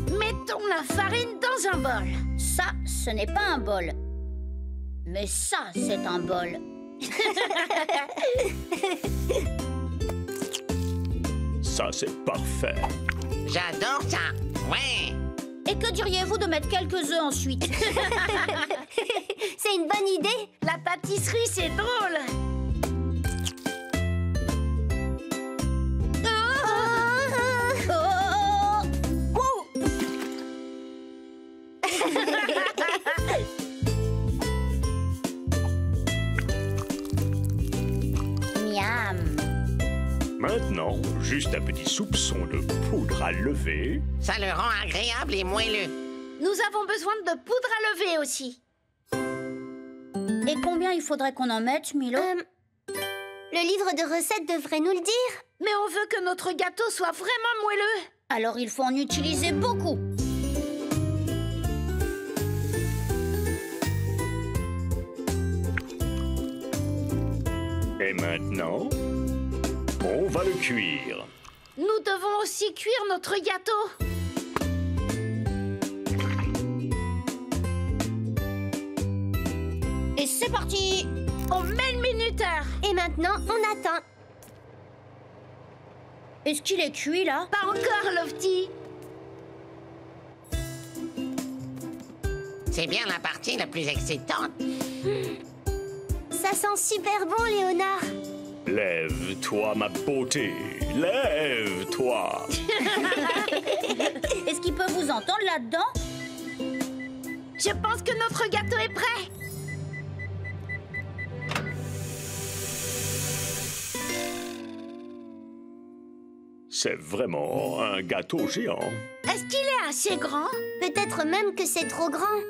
C: Mettons la farine dans un bol.
F: Ça, ce n'est pas un bol. Mais ça, c'est un bol.
D: Ça, c'est parfait.
G: J'adore ça. Ouais.
F: Et que diriez-vous de mettre quelques œufs ensuite? C'est une bonne idée.
C: La pâtisserie, c'est drôle.
F: Miam.
D: Maintenant, juste un petit soupçon de poudre à lever.
G: Ça le rend agréable et moelleux.
C: Nous avons besoin de poudre à lever aussi.
F: Et combien il faudrait qu'on en mette, Milo? Le livre de recettes devrait nous le dire.
C: Mais on veut que notre gâteau soit vraiment moelleux.
F: Alors il faut en utiliser beaucoup.
D: Et maintenant, on va le cuire.
C: Nous devons aussi cuire notre gâteau.
B: Et c'est parti!
C: On met le minuteur.
F: Et maintenant, on attend.
B: Est-ce qu'il est cuit, là?
C: Pas encore, Lofty.
G: C'est bien la partie la plus excitante.
F: Ça sent super bon, Léonard.
D: Lève-toi, ma beauté. Lève-toi.
B: Est-ce qu'il peut vous entendre là-dedans?
C: Je pense que notre gâteau est prêt.
D: C'est vraiment un gâteau géant.
C: Est-ce qu'il est assez grand?
F: Peut-être même que c'est trop grand.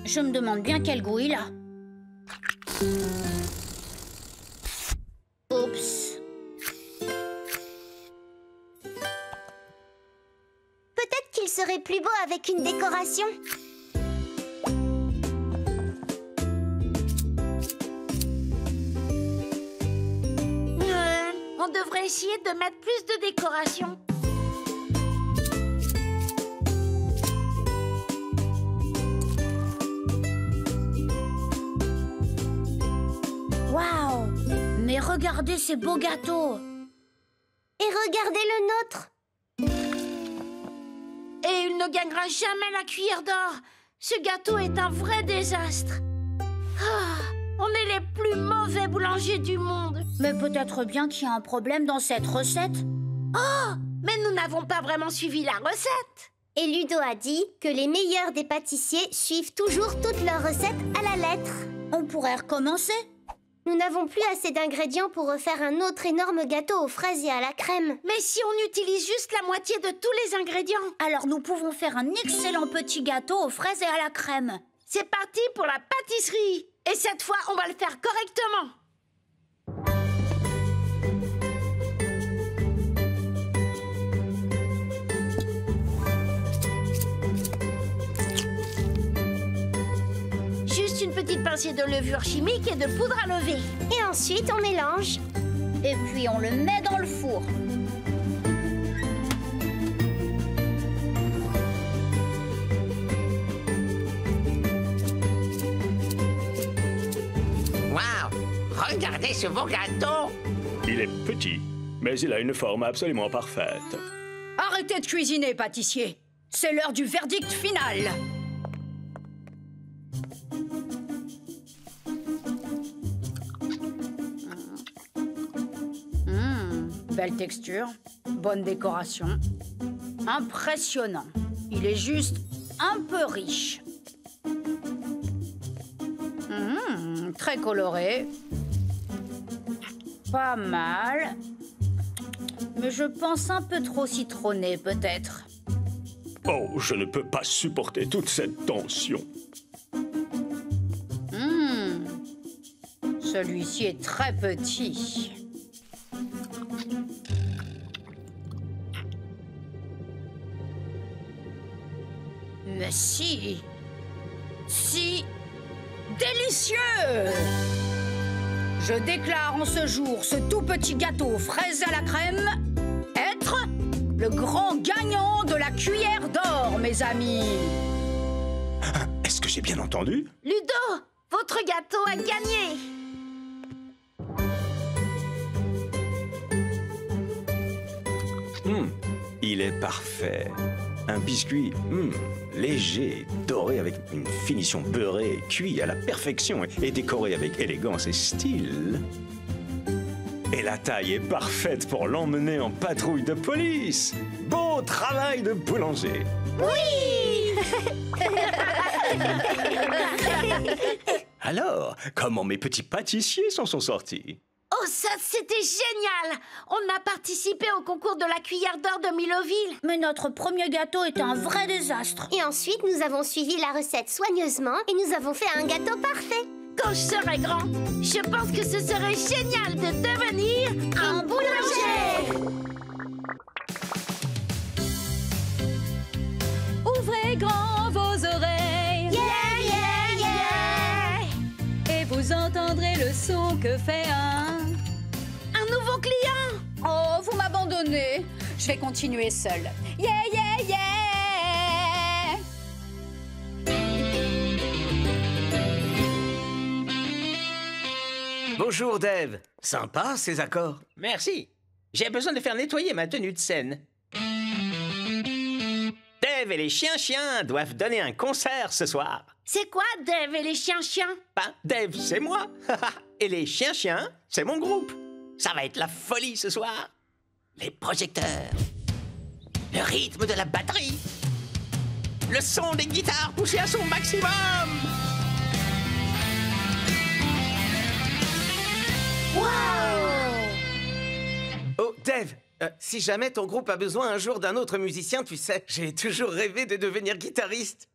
B: Je me demande bien quel goût il a. Oups.
F: Peut-être qu'il serait plus beau avec une décoration.
C: On devrait essayer de mettre plus de décoration.
B: Waouh! Mais regardez ces beaux gâteaux!
F: Et regardez le nôtre.
C: Et il ne gagnera jamais la cuillère d'or. Ce gâteau est un vrai désastre. Ah, on est les plus mauvais boulangers du monde.
B: Mais peut-être bien qu'il y a un problème dans cette recette.
C: Oh, mais nous n'avons pas vraiment suivi la recette.
F: Et Ludo a dit que les meilleurs des pâtissiers suivent toujours toutes leurs recettes à la lettre.
B: On pourrait recommencer.
F: Nous n'avons plus assez d'ingrédients pour refaire un autre énorme gâteau aux fraises et à la crème.
C: Mais si on utilise juste la moitié de tous les ingrédients?
B: Alors nous pouvons faire un excellent petit gâteau aux fraises et à la crème.
C: C'est parti pour la pâtisserie. Et cette fois, on va le faire correctement. Juste une petite pincée de levure chimique et de poudre à lever.
F: Et ensuite, on mélange.
B: Et puis on le met dans le four.
G: Waouh! Regardez ce beau gâteau!
D: Il est petit, mais il a une forme absolument parfaite.
B: Arrêtez de cuisiner, pâtissier. C'est l'heure du verdict final. Belle texture, bonne décoration. Impressionnant. Il est juste un peu riche. Très coloré. Pas mal. Mais je pense un peu trop citronné, peut-être.
D: Oh, je ne peux pas supporter toute cette tension.
B: Celui-ci est très petit. Mais si délicieux! Je déclare en ce jour ce tout petit gâteau aux fraises à la crème être le grand gagnant de la cuillère d'or, mes amis.
D: Est-ce que j'ai bien entendu?
C: Ludo, votre gâteau a gagné.
D: Il est parfait. Un biscuit léger, doré avec une finition beurrée, cuit à la perfection et décoré avec élégance et style. Et la taille est parfaite pour l'emmener en patrouille de police. Beau travail de boulanger.
F: Oui!
D: Alors, comment mes petits pâtissiers s'en sont sortis?
C: Oh, ça, c'était génial! On a participé au concours de la cuillère d'or de Milloville.
B: Mais notre premier gâteau était un vrai désastre.
F: Et ensuite, nous avons suivi la recette soigneusement et nous avons fait un gâteau parfait.
C: Quand je serai grand, je pense que ce serait génial de devenir un boulanger!
H: Ouvrez grand vos oreilles.
C: Yeah, yeah, yeah!
H: Et vous entendrez le son que fait un
C: nouveau client!
B: Oh, vous m'abandonnez. Je vais continuer seule. Yeah, yeah, yeah!
J: Bonjour, Dave. Sympa, ces accords.
E: Merci. J'ai besoin de faire nettoyer ma tenue de scène. Dave et les chiens-chiens doivent donner un concert ce soir.
C: C'est quoi, Dave et les chiens-chiens?
E: Ben, Dave, c'est moi. Et les chiens-chiens, c'est mon groupe. Ça va être la folie ce soir. Les projecteurs. Le rythme de la batterie. Le son des guitares poussé à son maximum.
J: Oh, Dave, si jamais ton groupe a besoin un jour d'un autre musicien, tu sais, j'ai toujours rêvé de devenir guitariste.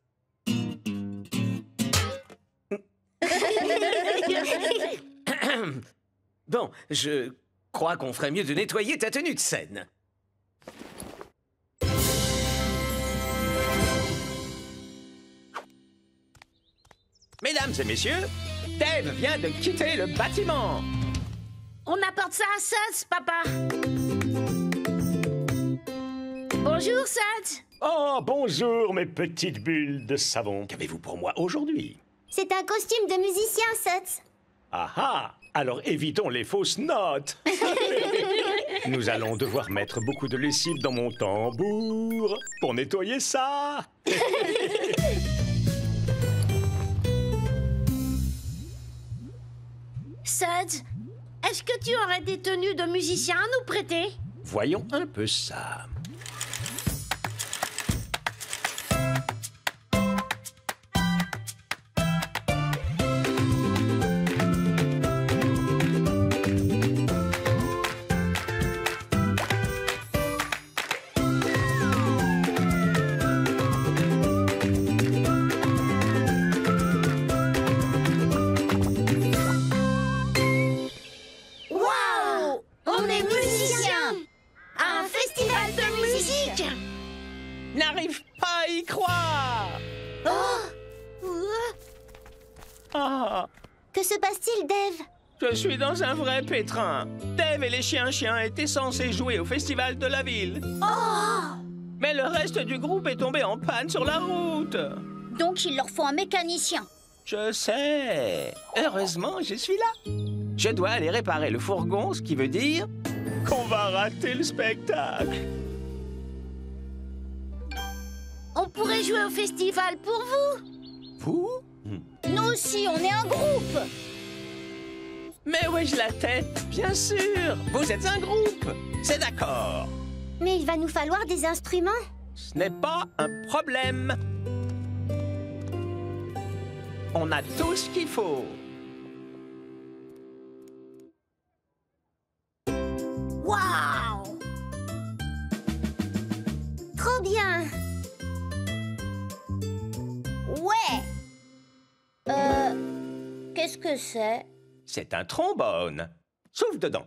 J: Bon, je crois qu'on ferait mieux de nettoyer ta tenue de scène.
E: Mesdames et messieurs, Dave vient de quitter le bâtiment.
C: On apporte ça à Suds, papa. Bonjour, Suds.
D: Oh, bonjour, mes petites bulles de savon.
E: Qu'avez-vous pour moi aujourd'hui?
F: C'est un costume de musicien, Suds.
D: Ah ah! Alors évitons les fausses notes. Nous allons devoir mettre beaucoup de lessive dans mon tambour pour nettoyer ça.
C: Suds, est-ce que tu aurais des tenues de musicien à nous prêter?
D: Voyons un peu ça.
C: On est musiciens à un festival de musique.
E: N'arrive pas à y croire. Ah,
F: Que se passe-t-il, Dave?
E: je suis dans un vrai pétrin. Dave et les chiens-chiens étaient censés jouer au festival de la ville. Mais le reste du groupe est tombé en panne sur la route.
B: Donc il leur faut un mécanicien.
E: Je sais. Heureusement, je suis là. Je dois aller réparer le fourgon, ce qui veut dire qu'on va rater le spectacle.
C: On pourrait jouer au festival pour vous.
E: Vous?
B: Nous aussi, on est un groupe.
E: Mais où ai-je la tête? Bien sûr. Vous êtes un groupe. C'est d'accord.
F: Mais il va nous falloir des instruments.
E: Ce n'est pas un problème. On a tout ce qu'il faut.
C: Waouh!
F: Trop bien.
B: Ouais. Qu'est-ce que c'est?
E: C'est un trombone. Souffle dedans.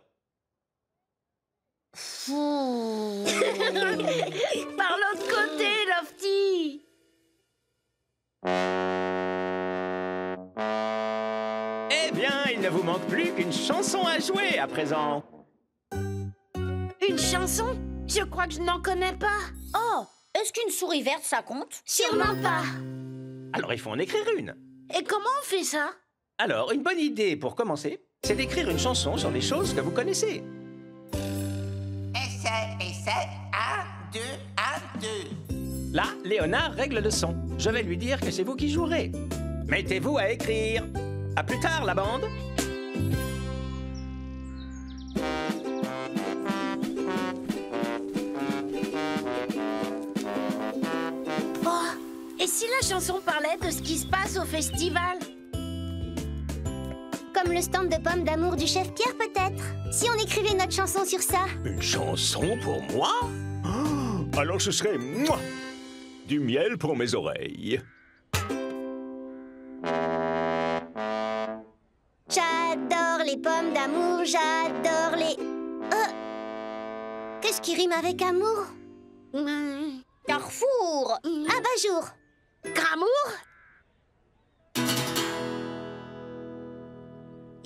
C: Par l'autre côté, Lofty.
E: Eh bien, il ne vous manque plus qu'une chanson à jouer à présent.
C: Une chanson? Je crois que je n'en connais pas.
B: Oh, est-ce qu'une souris verte, ça compte?
C: Sûrement pas.
E: Alors, il faut en écrire une.
C: Et comment on fait ça?
E: Alors, une bonne idée pour commencer, c'est d'écrire une chanson sur des choses que vous connaissez.
G: Essaie, 1, 2, 1, 2.
E: Là, Léonard règle le son. Je vais lui dire que c'est vous qui jouerez. Mettez-vous à écrire. À plus tard, la bande.
C: Oh, et si la chanson parlait de ce qui se passe au festival?
F: Comme le stand de pommes d'amour du chef Pierre, peut-être. Si on écrivait notre chanson sur ça.
D: Une chanson pour moi? Oh, alors ce serait moi, du miel pour mes oreilles.
F: J'adore les pommes d'amour, j'adore les... Qu'est-ce qui rime avec amour?
B: Carrefour.
F: Abat-jour.
C: Gramour?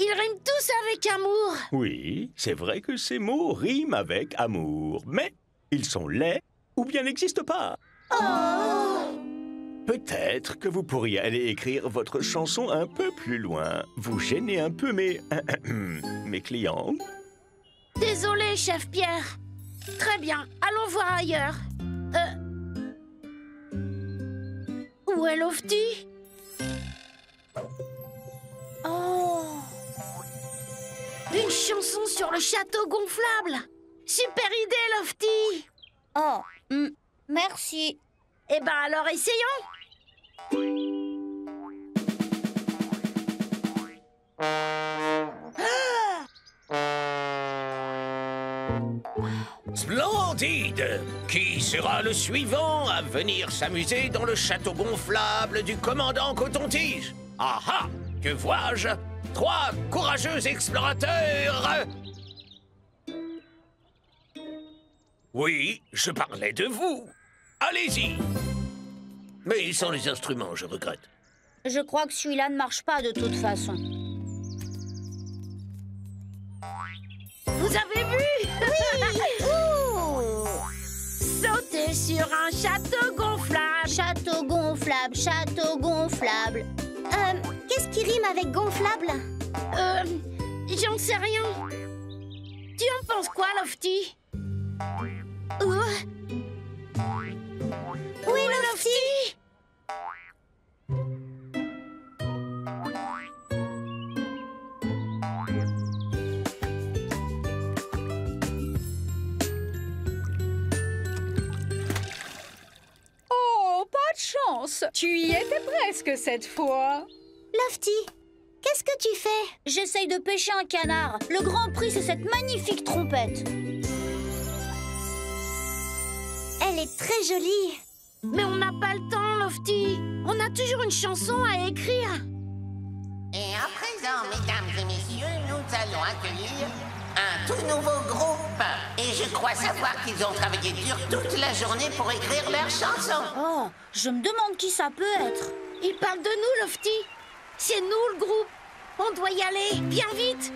C: Ils riment tous avec amour.
D: Oui, c'est vrai que ces mots riment avec amour, mais ils sont laids ou bien n'existent pas.
K: peut-être que vous pourriez aller écrire votre chanson un peu plus loin. Vous gênez un peu mes clients.
C: Désolé, chef Pierre. Très bien, allons voir ailleurs. Où est Lofty? Oh! Une chanson sur le château gonflable! Super idée, Lofty!
F: Oh, merci.
C: Eh ben alors, essayons!
G: Splendide! Qui sera le suivant à venir s'amuser dans le château gonflable du commandant Coton-Tige? Ah ah! Que vois-je? 3 courageux explorateurs! Oui, je parlais de vous. Allez-y! Mais sans les instruments, je regrette.
F: Je crois que celui-là ne marche pas de toute façon.
C: Vous avez vu? Oui! Sauter sur un château gonflable.
F: Château gonflable, château gonflable. Qu'est-ce qui rime avec gonflable?
C: J'en sais rien. Tu en penses quoi, Lofty? Où est Lofty?
B: Oh, pas de chance. Tu y étais presque cette fois.
F: Lofty, qu'est-ce que tu fais? J'essaye de pêcher un canard. Le grand prix, c'est cette magnifique trompette. Elle est très jolie.
C: Mais on n'a pas le temps, Lofty. On a toujours une chanson à écrire.
G: Et à présent, mesdames et messieurs, nous allons accueillir un tout nouveau groupe. Et je crois savoir qu'ils ont travaillé dur toute la journée pour écrire leur chanson.
F: Oh, je me demande qui ça peut être.
C: Ils parlent de nous, Lofty. C'est nous, le groupe. On doit y aller, bien vite.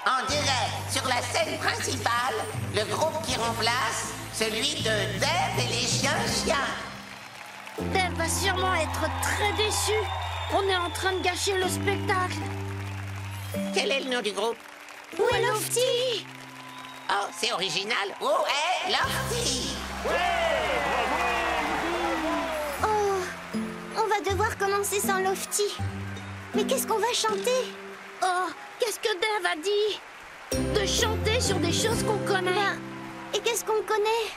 G: En direct sur la scène principale, le groupe qui remplace celui de Dave et les chiens-chiens.
C: Dave va sûrement être très déçu. On est en train de gâcher le spectacle.
G: Quel est le nom du groupe?
C: Où est Lofty?
G: Oh, c'est original. Où est Lofty?
F: Oh, on va devoir commencer sans Lofty. Mais qu'est-ce qu'on va chanter?
C: Oh, qu'est-ce que Dave a dit? De chanter sur des choses qu'on connaît.
F: Et qu'est-ce qu'on connaît?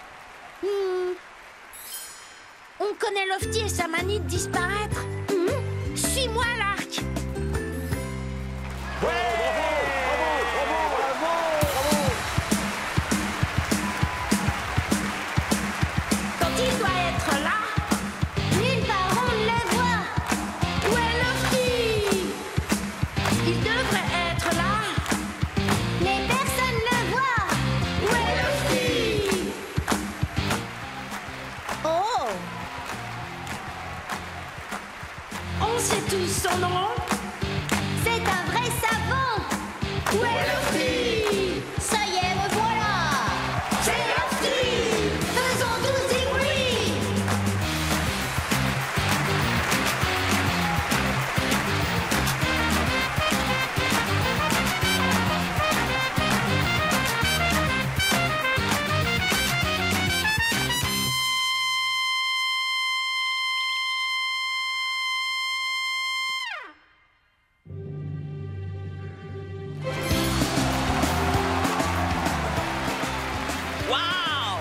C: On connaît Lofty et sa manie de disparaître. Suis-moi, l'arc. Quand il doit être là,
F: nulle part on ne le voit.
C: Où est Lofty? Il devrait être là,
F: mais personne ne le voit.
C: Où est Lofty?
F: Oh,
C: On sait tous son nom.
F: c'est un vrai savant.
C: Où est Lofty?
F: Ça y est, me voilà.
C: C'est Lofty.
F: Faisons tous du bruit.
E: Waouh!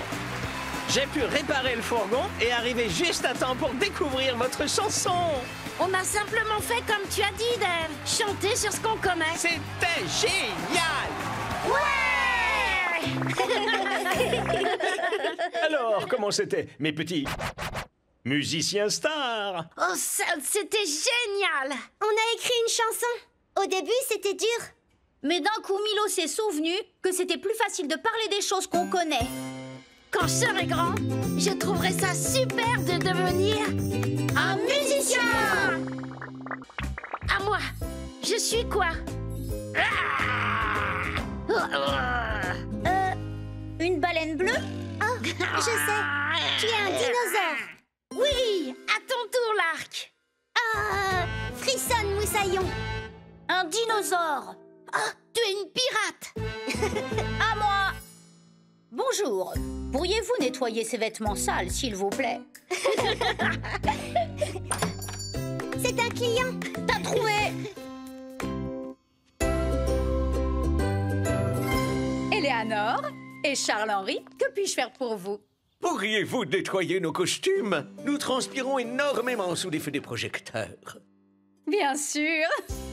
E: J'ai pu réparer le fourgon et arriver juste à temps pour découvrir votre chanson.
C: On a simplement fait comme tu as dit, Dave. Chanter sur ce qu'on connaît.
E: C'était génial!
C: Ouais!
D: Alors, comment c'était, mes petits musiciens stars?
C: Oh, c'était génial!
F: On a écrit une chanson. Au début, c'était dur. Mais d'un coup, Milo s'est souvenu que c'était plus facile de parler des choses qu'on connaît.
C: Quand je serai grand, je trouverai ça super de devenir un musicien! À moi, je suis quoi?
F: Une baleine bleue? je sais. Tu es un dinosaure.
C: Oui, à ton tour, l'arc.
F: Ah, frissonne, moussaillon.
C: Un dinosaure. Ah, tu es une pirate.
B: À moi! Bonjour. Pourriez-vous nettoyer ces vêtements sales, s'il vous plaît?
F: C'est un client.
B: T'as trouvé? Éléanore et Charles-Henri, que puis-je faire pour vous?
J: Pourriez-vous nettoyer nos costumes? Nous transpirons énormément sous l'effet des projecteurs.
B: Bien sûr.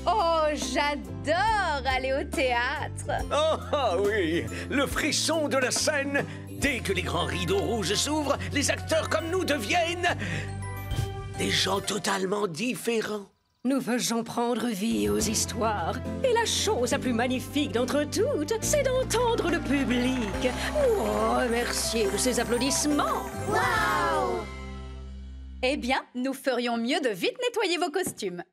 B: Oh, j'adore aller au théâtre.
J: Oh, ah oui, le frisson de la scène. Dès que les grands rideaux rouges s'ouvrent, les acteurs comme nous deviennent des gens totalement différents.
H: Nous faisons prendre vie aux histoires. Et la chose la plus magnifique d'entre toutes, c'est d'entendre le public nous remercier de ses applaudissements.
F: Waouh!
B: Eh bien, nous ferions mieux de vite nettoyer vos costumes.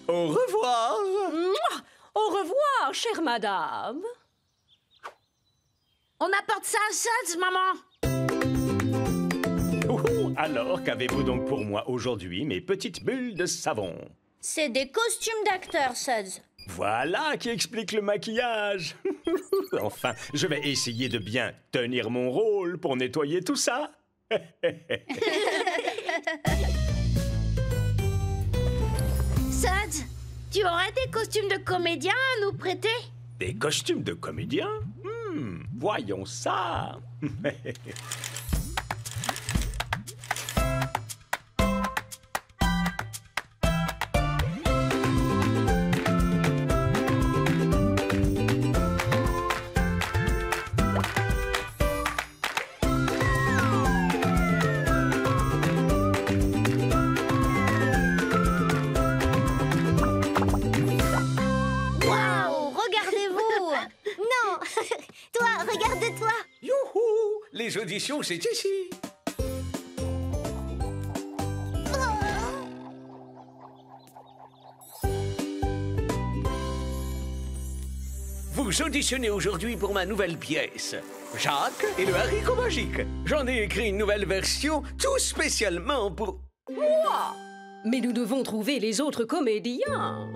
J: Au revoir.
H: Mouah! Au revoir, chère madame.
C: On apporte ça à Suds, maman.
K: Ouhou, alors, qu'avez-vous donc pour moi aujourd'hui, mes petites bulles de savon?
B: C'est des costumes d'acteurs, Suds.
K: Voilà qui explique le maquillage. Enfin, je vais essayer de bien tenir mon rôle pour nettoyer tout ça.
C: Suds, tu aurais des costumes de comédien à nous prêter?
K: Des costumes de comédien? Voyons ça.
J: Les auditions, c'est ici. Vous auditionnez aujourd'hui pour ma nouvelle pièce, Jacques et le haricot magique. J'en ai écrit une nouvelle version, tout spécialement pour...
H: Moi! Mais nous devons trouver les autres comédiens.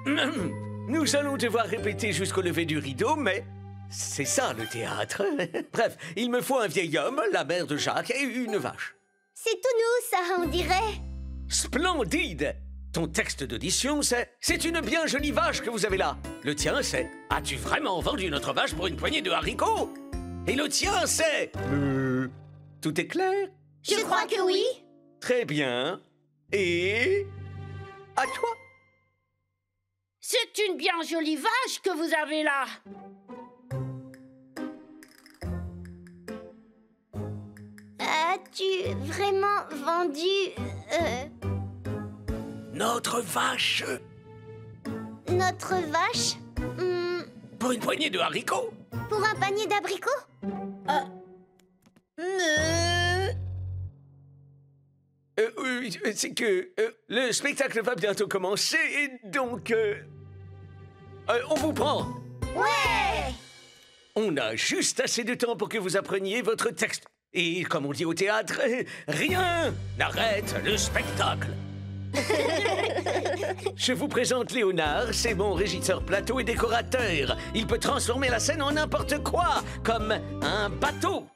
J: Nous allons devoir répéter jusqu'au lever du rideau, mais... c'est ça, le théâtre. Bref, il me faut un vieil homme, la mère de Jacques et une vache.
F: C'est tout nous, ça, on dirait.
J: Splendide! Ton texte d'audition, c'est une bien jolie vache que vous avez là. Le tien, c'est as-tu vraiment vendu notre vache pour une poignée de haricots? Et le tien, c'est tout est clair?
F: Je crois que oui.
J: Très bien. Et à toi?
C: C'est une bien jolie vache que vous avez là.
F: As-tu vraiment vendu...
J: notre vache?
F: Notre vache?
J: Pour une poignée de haricots?
F: Pour un panier d'abricots?
J: C'est que le spectacle va bientôt commencer et donc... on vous prend.
F: Ouais!
J: On a juste assez de temps pour que vous appreniez votre texte. Et comme on dit au théâtre, rien n'arrête le spectacle. Je vous présente Léonard, c'est mon régisseur plateau et décorateur. Il peut transformer la scène en n'importe quoi, comme un bateau.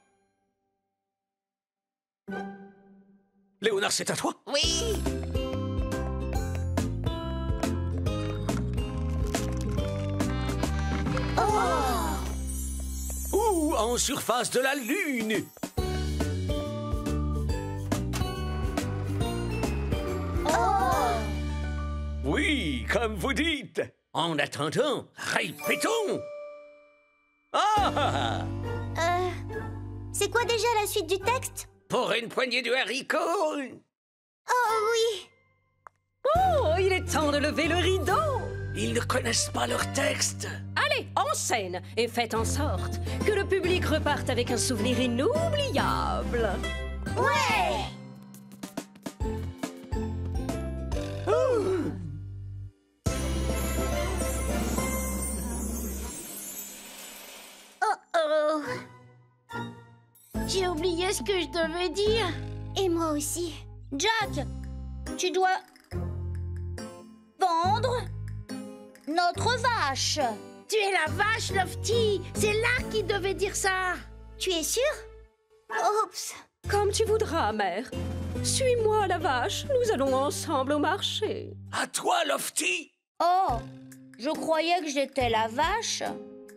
J: Léonard, c'est à toi.
G: Oui.
J: Ou en surface de la Lune. Oui, comme vous dites. En attendant, répétons.
F: C'est quoi déjà la suite du texte?
J: Pour une poignée de haricots.
F: Oh oui.
H: Oh, il est temps de lever le rideau.
J: Ils ne connaissent pas leur texte.
H: Allez, en scène et faites en sorte que le public reparte avec un souvenir inoubliable.
F: Ouais.
C: oublié ce que je devais dire.
F: Et moi aussi.
I: Jack, tu dois vendre notre vache.
C: Tu es la vache, Lofty. C'est là qu'il devait dire ça.
F: Tu es sûr? Oups.
H: Comme tu voudras, mère. Suis-moi, la vache. Nous allons ensemble au marché.
J: À toi, Lofty.
I: Oh, je croyais que j'étais la vache.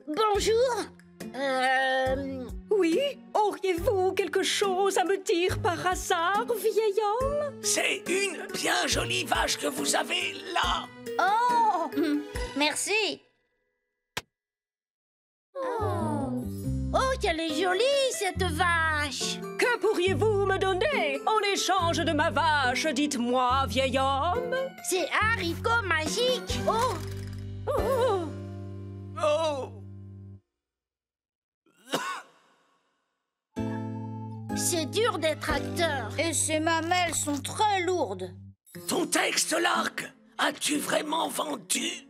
C: Bonjour.
H: Oui? Auriez-vous quelque chose à me dire par hasard, vieil homme?
J: C'est une bien jolie vache que vous avez là.
I: Oh, merci.
C: Oh, qu'elle est jolie, cette vache.
H: Que pourriez-vous me donner en échange de ma vache? Dites-moi, vieil homme.
C: C'est haricots magiques. Oh.
H: Oh.
J: Oh.
C: C'est dur d'être acteur.
I: Et ces mamelles sont très lourdes.
J: Ton texte, Lark. As-tu vraiment vendu?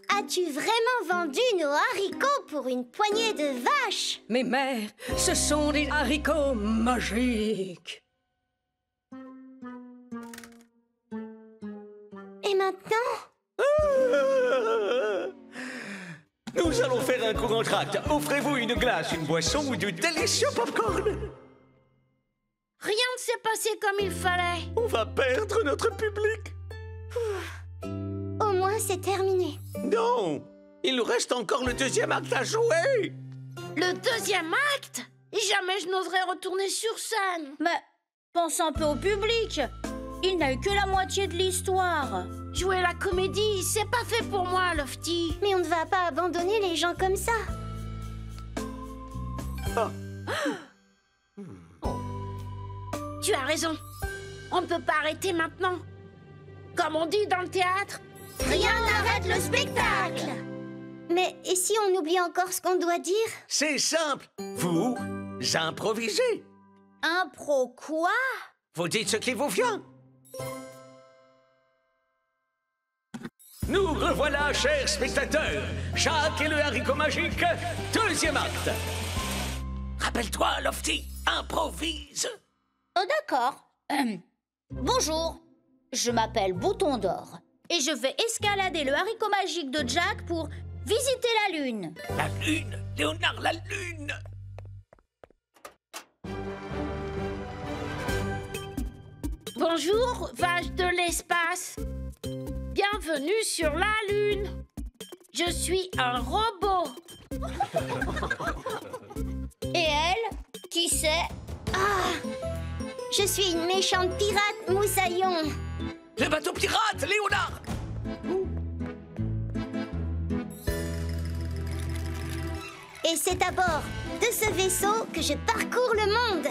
F: As-tu vraiment vendu nos haricots pour une poignée de vaches?
H: Mais mère, ce sont des haricots magiques.
F: Et maintenant?
K: Nous allons faire un contract. Offrez-vous une glace, une boisson ou du délicieux popcorn.
C: Rien ne s'est passé comme il fallait.
K: On va perdre notre public.
F: Au moins, c'est terminé.
K: Non, il nous reste encore le deuxième acte à jouer.
C: Le deuxième acte? Jamais je n'oserais retourner sur scène.
I: Mais pense un peu au public. Il n'a eu que la moitié de l'histoire.
C: Jouer la comédie, c'est pas fait pour moi, Lofty.
F: Mais on ne va pas abandonner les gens comme ça.
C: Tu as raison. On ne peut pas arrêter maintenant. Comme on dit dans le théâtre,
F: rien n'arrête le spectacle. Mais et si on oublie encore ce qu'on doit dire?
J: C'est simple. Vous improvisez.
I: Impro quoi?
J: Vous dites ce qui vous vient. Nous revoilà, chers spectateurs. Jack et le haricot magique, deuxième acte. Rappelle-toi, Lofty, improvise.
I: Oh d'accord. Bonjour, je m'appelle Bouton d'Or et je vais escalader le haricot magique de Jack pour visiter la Lune.
J: La Lune, Léonard, la Lune.
C: bonjour, vache de l'espace. Bienvenue sur la Lune. Je suis un robot.
I: Et elle, qui c'est?
F: Ah, je suis une méchante pirate moussaillon.
J: Le bateau pirate, Léonard.
F: Et c'est à bord de ce vaisseau que je parcours le monde.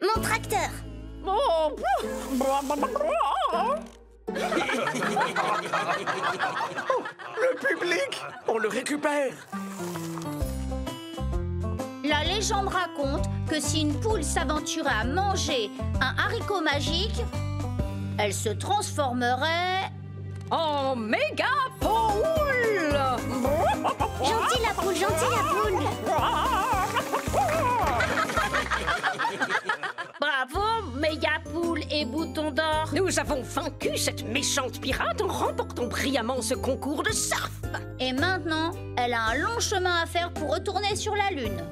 F: Mon tracteur.
J: Le public, on le récupère.
I: La légende raconte que si une poule s'aventurait à manger un haricot magique, elle se transformerait
H: en méga poule.
F: Gentille la poule, gentille la poule.
C: Bravo, Mégapoule et Bouton d'Or.
H: Nous avons vaincu cette méchante pirate en remportant brillamment ce concours de surf.
I: Et maintenant, elle a un long chemin à faire pour retourner sur la Lune.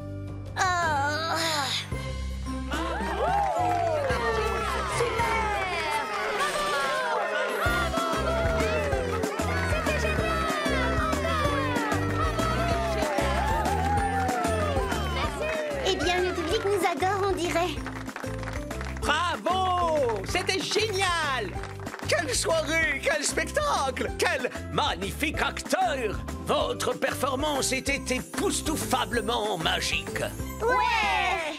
F: Eh bien, le public nous adore, on dirait.
J: Bravo! C'était génial! Quelle soirée! Quel spectacle! Quel magnifique acteur! Votre performance était époustouflablement magique.
F: Ouais.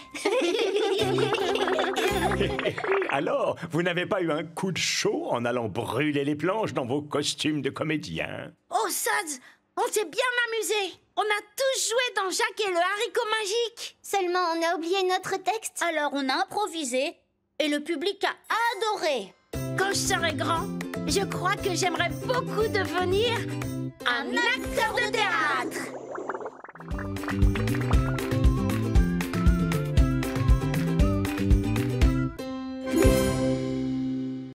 K: Alors, vous n'avez pas eu un coup de chaud en allant brûler les planches dans vos costumes de comédien?
C: Oh, Suds, on s'est bien amusé. On a tous joué dans Jack et le haricot magique.
F: Seulement, on a oublié notre texte.
I: Alors on a improvisé et le public a adoré.
C: Quand je serai grand, je crois que j'aimerais beaucoup devenir un acteur de